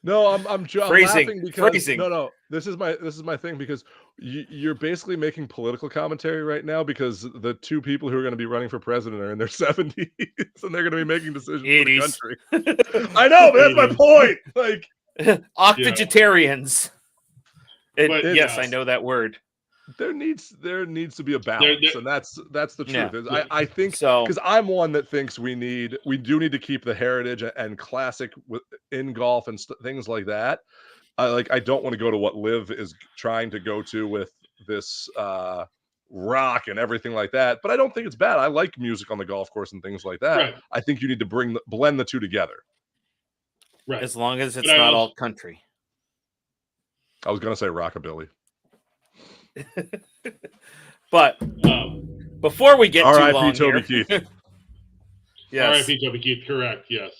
No, I'm laughing because no, this is my thing because you're basically making political commentary right now because the two people who are going to be running for president are in their 70s and they're going to be making decisions 80s. for the country. I know, but that's my point. Like octogenarians. Yes, I know that word. There needs to be a balance, and that's the truth. I think so, because I'm one that thinks we do need to keep the heritage and classic in golf and things like that. I don't want to go to what Liv is trying to go to with this rock and everything like that, but I don't think it's bad. I like music on the golf course and things like that. Right. I think you need to blend the two together. Right. As long as it's not all country. I was going to say rockabilly. But before we get too long R.I.P. Toby Keith. Yes. R.I.P. Toby Keith. Correct. Yes.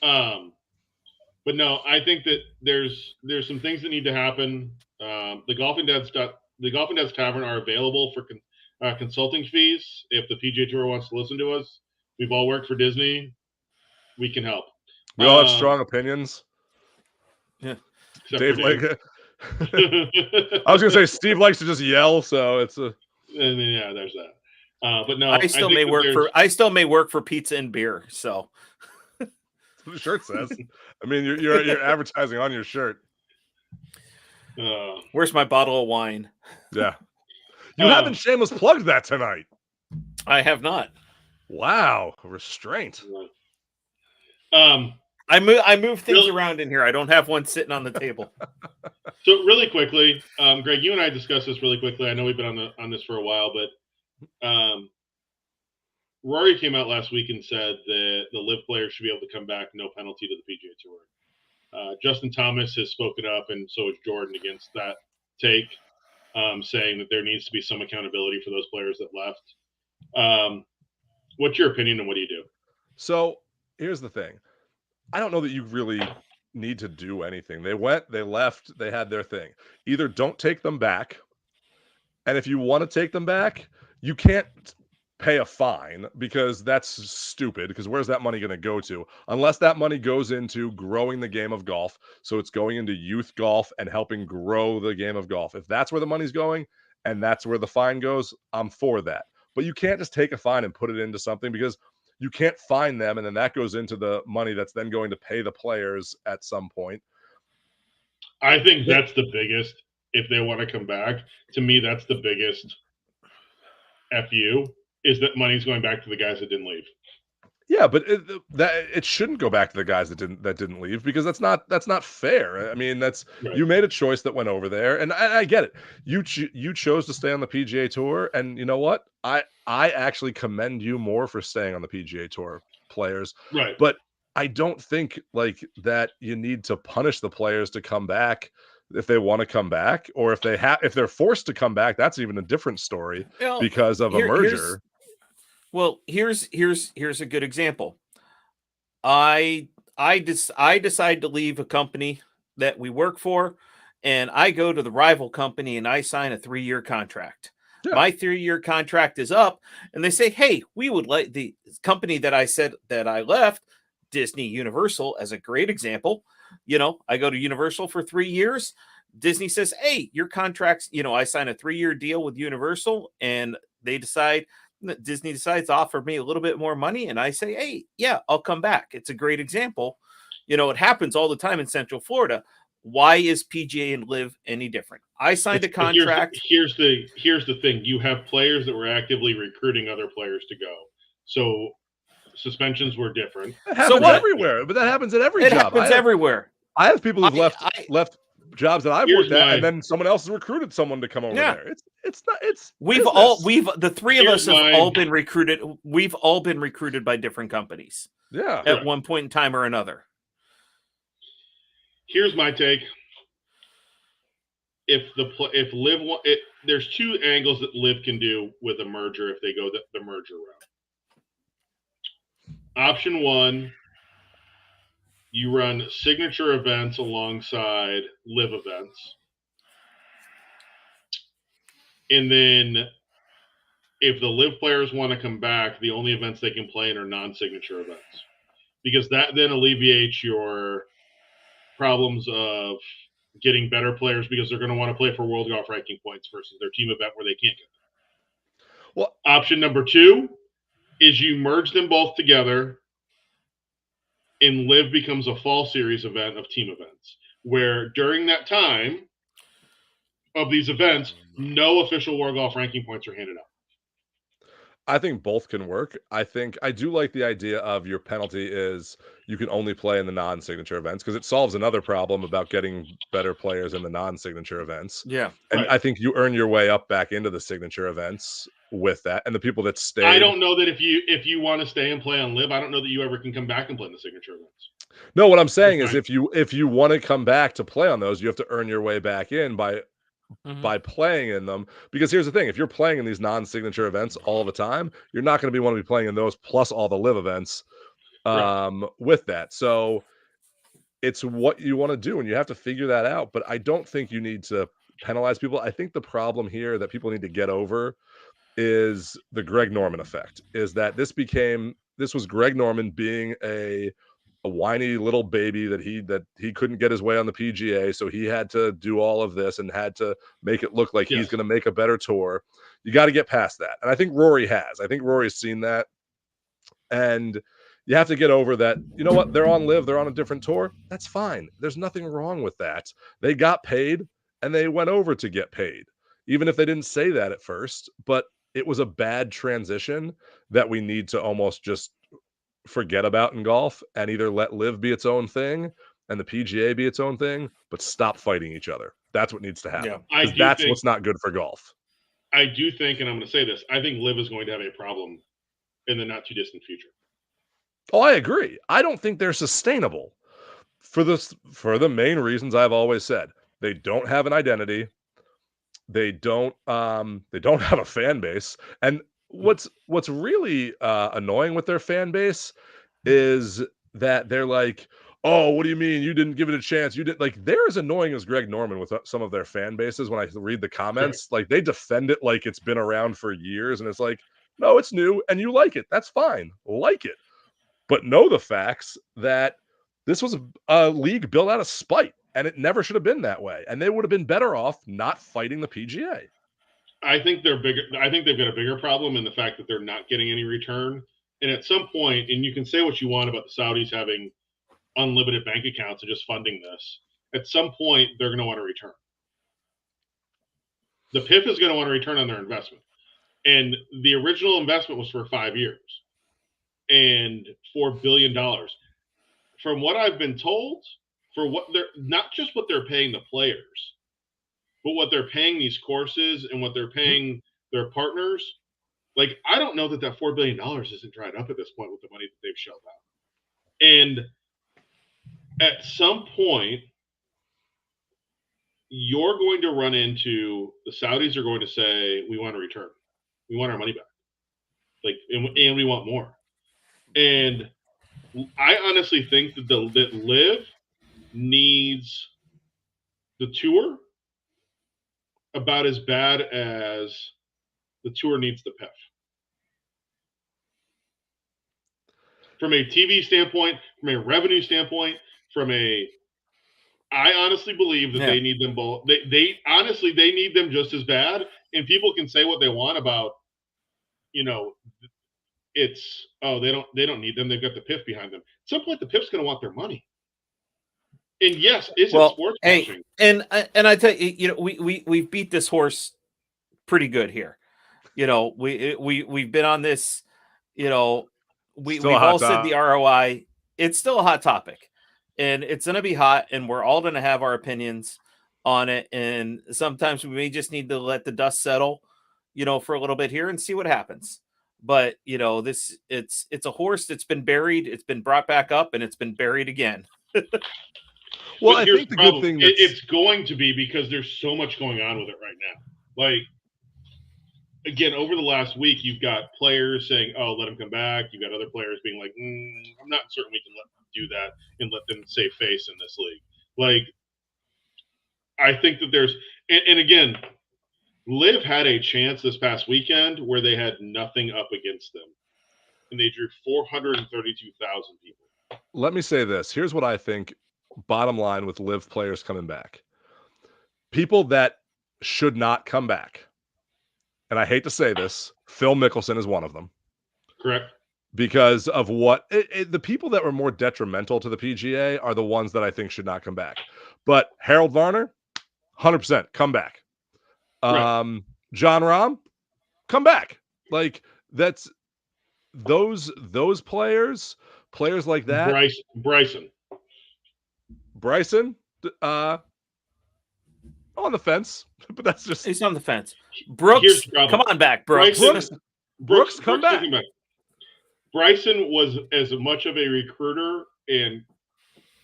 But no, I think that there's some things that need to happen. The Golf and Dads Tavern are available for consulting fees. If the PGA Tour wants to listen to us, we've all worked for Disney. We can help. We all have strong opinions. Yeah. Dave, I was gonna say Steve likes to just yell, so it's a. And then, yeah, there's that. But no, I still may work for pizza and beer. So. That's what the shirt says. I mean, you're advertising on your shirt. Where's my bottle of wine? Yeah, you haven't shameless plugged that tonight. I have not. Wow, restraint. I move things around in here. I don't have one sitting on the table. So really quickly, Greg, you and I discussed this really quickly. I know we've been on this for a while, but Rory came out last week and said that the LIV players should be able to come back, no penalty to the PGA Tour. Justin Thomas has spoken up, and so has Jordan against that take, saying that there needs to be some accountability for those players that left. What's your opinion, and what do you do? So here's the thing. I don't know that you really need to do anything. They went, they left, they had their thing. Either don't take them back, and if you want to take them back, you can't pay a fine because that's stupid, because where's that money going to go to? Unless that money goes into growing the game of golf, so it's going into youth golf and helping grow the game of golf. If that's where the money's going and that's where the fine goes, I'm for that. But you can't just take a fine and put it into something, because you can't fine them, and then that goes into the money that's then going to pay the players at some point. I think that's the biggest, if they want to come back. To me, that's the biggest FU, is that money's going back to the guys that didn't leave. Yeah, but it shouldn't go back to the guys that didn't leave, because that's not fair. I mean, that's right. You made a choice that went over there, and I get it. You chose to stay on the PGA Tour, and you know what? I actually commend you more for staying on the PGA Tour, players. Right. But I don't think like that you need to punish the players to come back if they want to come back, or if they're forced to come back. That's even a different story, because of a merger. Well, here's a good example. I decide to leave a company that we work for, and I go to the rival company and I sign a 3-year contract. Yeah. My 3-year contract is up, and they say, "Hey, we would like the company that I said that I left, Disney Universal, as a great example. You know, I go to Universal for 3 years. Disney says, "Hey, your contract's, I sign a 3-year deal with Universal," and Disney decides to offer me a little bit more money, and I say, "Hey, yeah, I'll come back." It's a great example. It happens all the time in Central Florida. Why is PGA and LIV any different? I signed a contract. Here's the thing. You have players that were actively recruiting other players to go. So suspensions were different. That happens everywhere, but that happens at every job. It happens everywhere. I have people who've left jobs that I've worked at, and then someone else has recruited someone to come over there. The three of us have all been recruited. We've all been recruited by different companies. Yeah. At one point in time or another. Here's my take. If LIV, there's two angles that LIV can do with a merger if they go the merger route. Option one, you run signature events alongside LIV events. And then if the LIV players want to come back, the only events they can play in are non-signature events. Because that then alleviates your problems of getting better players because they're going to want to play for World Golf Ranking points versus their team event where they can't get them. Well, option number 2 is you merge them both together, and Live becomes a fall series event of team events, where during that time of these events, no official World Golf Ranking points are handed out. I think both can work. I do like the idea of your penalty is you can only play in the non-signature events, because it solves another problem about getting better players in the non-signature events. Yeah. And Right. I think you earn your way up back into the signature events with that. And the people that stay. I don't know that if you want to stay and play on Live, I don't know that you ever can come back and play in the signature events. No, what I'm saying is if you want to come back to play on those, you have to earn your way back in by playing in them. Because here's the thing, if you're playing in these non-signature events all the time, you're not going to want to be playing in those plus all the Live events with that. So it's what you want to do, and you have to figure that out. But I don't think you need to penalize people. I think the problem here that people need to get over is the Greg Norman effect, is that this was Greg Norman being a whiny little baby that he couldn't get his way on the PGA, so he had to do all of this and had to make it look like he's going to make a better tour. You got to get past that. And I think Rory has. I think Rory's seen that. And you have to get over that. You know what? They're on Live. They're on a different tour. That's fine. There's nothing wrong with that. They got paid, and they went over to get paid, even if they didn't say that at first. But it was a bad transition that we need to almost just forget about in golf and either let Live be its own thing and the PGA be its own thing, but stop fighting each other. That's what needs to happen. Yeah. That's what's not good for golf. I do think, and I'm going to say this, I think Live is going to have a problem in the not too distant future. Oh, I agree. I don't think they're sustainable for the main reasons I've always said. They don't have an identity. They don't have a fan base. And what's really annoying with their fan base is that they're like, oh, what do you mean you didn't give it a chance? You did. Like, they're as annoying as Greg Norman with some of their fan bases. When I read the comments, like, they defend it like it's been around for years, and it's like, no, it's new and you like it. That's fine. Like it. But know the facts that this was a league built out of spite, and it never should have been that way. And they would have been better off not fighting the PGA. I think they're bigger. I think they've got a bigger problem in the fact that they're not getting any return. And at some point, and you can say what you want about the Saudis having unlimited bank accounts and just funding this, at some point they're going to want to return. The PIF is going to want to return on their investment. And the original investment was for 5 years and $4 billion. From what I've been told, for what they're not just what they're paying the players, but what they're paying these courses and what they're paying their partners, like, I don't know that $4 billion isn't dried up at this point with the money that they've shelled out. And at some point, you're going to run into the Saudis are going to say, we want a return. We want our money back. Like, and we want more. And I honestly think that that Live needs the tour about as bad as the tour needs the PEF. From a TV standpoint, from a revenue standpoint, I honestly believe that they need them both. They honestly need them just as bad. And people can say what they want about, it's they don't need them. They've got the PIF behind them. At some point, the PIF's going to want their money. And yes, is it sports washing? And I tell you, we've beat this horse pretty good here. We've been on this. We've all said the ROI. It's still a hot topic, and it's going to be hot, and we're all going to have our opinions on it. And sometimes we may just need to let the dust settle, for a little bit here and see what happens. But it's a horse that's been buried, it's been brought back up, and it's been buried again. Well, I think the good thing it's going to be because there's so much going on with it right now. Like, again, over the last week, you've got players saying, "Oh, let him come back." You've got other players being like, "I'm not certain we can let them do that and let them save face in this league." Like, I think that there's, and again, Liv had a chance this past weekend where they had nothing up against them, and they drew 432,000 people. Let me say this. Here's what I think, bottom line, with Liv players coming back. people that should not come back, and I hate to say this, Phil Mickelson is one of them. Correct. Because of what the people that were more detrimental to the PGA are the ones that I think should not come back. But Harold Varner, 100% come back. Right. John Rahm, come back. Like that's those players like that. Bryson, on the fence, but that's just he's on the fence. Brooks, come on back, Brooks. Brooks, come back. Bryson was as much of a recruiter and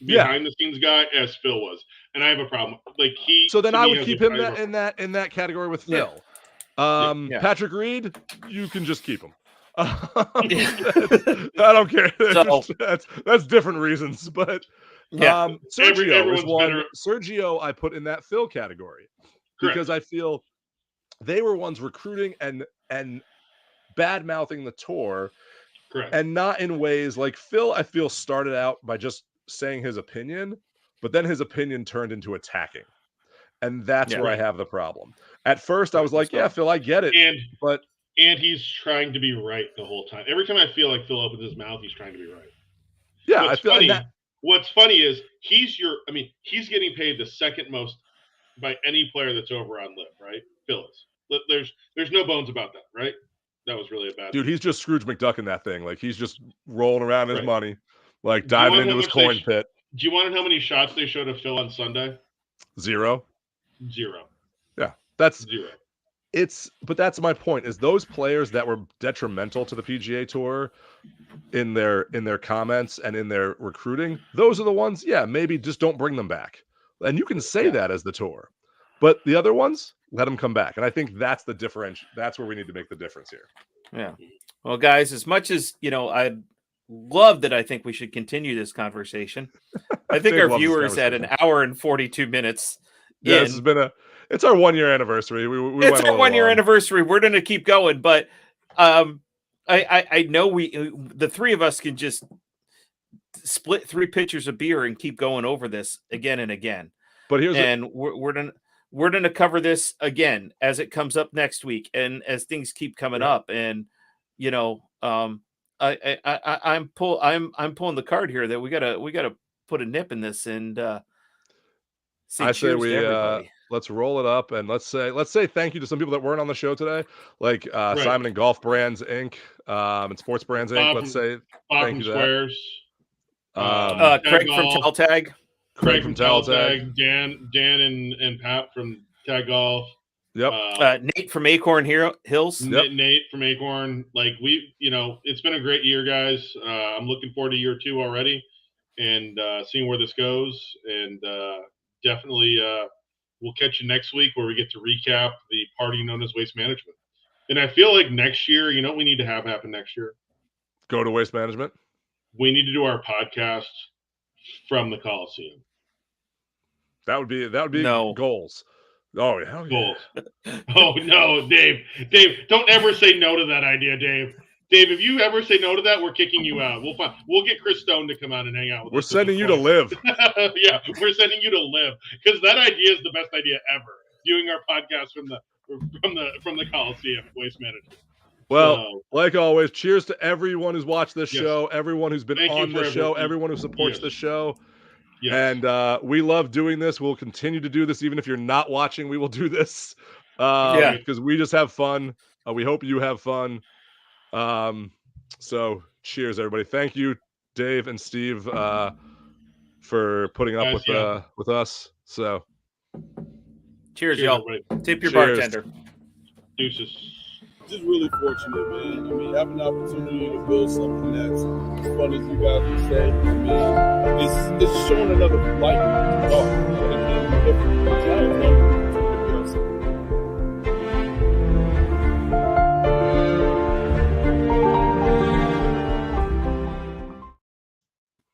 behind the scenes guy as Phil was, and I have a problem. Like so then I would keep him in that category with Phil. Patrick Reed, you can just keep him. I don't care. That's different reasons, but Sergio was one. Sergio, I put in that Phil category because I feel they were ones recruiting and bad mouthing the tour. Correct. And not in ways like Phil, I feel started out by just saying his opinion, but then his opinion turned into attacking. And that's where I have the problem. At first, I was like, yeah, Phil, I get it. And he's trying to be right the whole time. Every time I feel like Phil opens his mouth, he's trying to be right. Yeah, I feel like what's funny is he's getting paid the second most by any player that's over on LIV, right? Phil is. There's no bones about that, right? That was really a bad dude. He's just Scrooge McDuck in that thing. Like he's just rolling around his money, like diving into his coin pit. Do you want to know how many shots they showed of Phil on Sunday? 0. Yeah, that's 0. But that's my point. Is those players that were detrimental to the PGA Tour in their comments and in their recruiting, those are the ones. Yeah, maybe just don't bring them back, and you can say that as the tour. But the other ones, let them come back. And I think that's the difference. That's where we need to make the difference here. Yeah. Well, guys, as much as, I'd love that I think we should continue this conversation. I think our viewers at an hour and 42 minutes. Yeah, this has been it's our 1-year anniversary. It's our 1-year anniversary. We're going to keep going. But I know the three of us can just split 3 pitchers of beer and keep going over this again and again. But we're going to cover this again as it comes up next week and as things keep coming up. And, I'm pulling the card here that we gotta put a nip in this and I say we let's roll it up and let's say thank you to some people that weren't on the show today, like Simon and Golf Brands Inc. And Sports Brands Inc. Let's say thank you to that. Craig from Tag. Craig from Tag, Dan and Pat from Tag Golf. Yep. Nate from Acorn Hills. Nate from Acorn. Like it's been a great year, guys. I'm looking forward to year 2 already, and seeing where this goes. And definitely, we'll catch you next week where we get to recap the party known as Waste Management. And I feel like next year, what we need to have happen next year? Go to Waste Management. We need to do our podcast from the Coliseum. That would be goals. Oh yeah, goals. Oh no, Dave, don't ever say no to that idea, Dave. Dave, if you ever say no to that, we're kicking you out. We'll get Chris Stone to come out and hang out with us. We're sending you to LIV. Yeah, we're sending you to LIV because that idea is the best idea ever. Doing our podcast from the Coliseum Waste Management. Well, like always, cheers to everyone who's watched this show, everyone who's been on the show, everyone who supports the show. Yes. And we love doing this. We'll continue to do this. Even if you're not watching, we will do this because we just have fun. We hope you have fun. So cheers, everybody. Thank you, Dave and Steve, for putting up with us. So cheers, y'all. Tip your bartender. Deuces. Just really fortunate, man. I mean, having the opportunity to build something that's as fun as you guys would say. I mean, it's showing another light.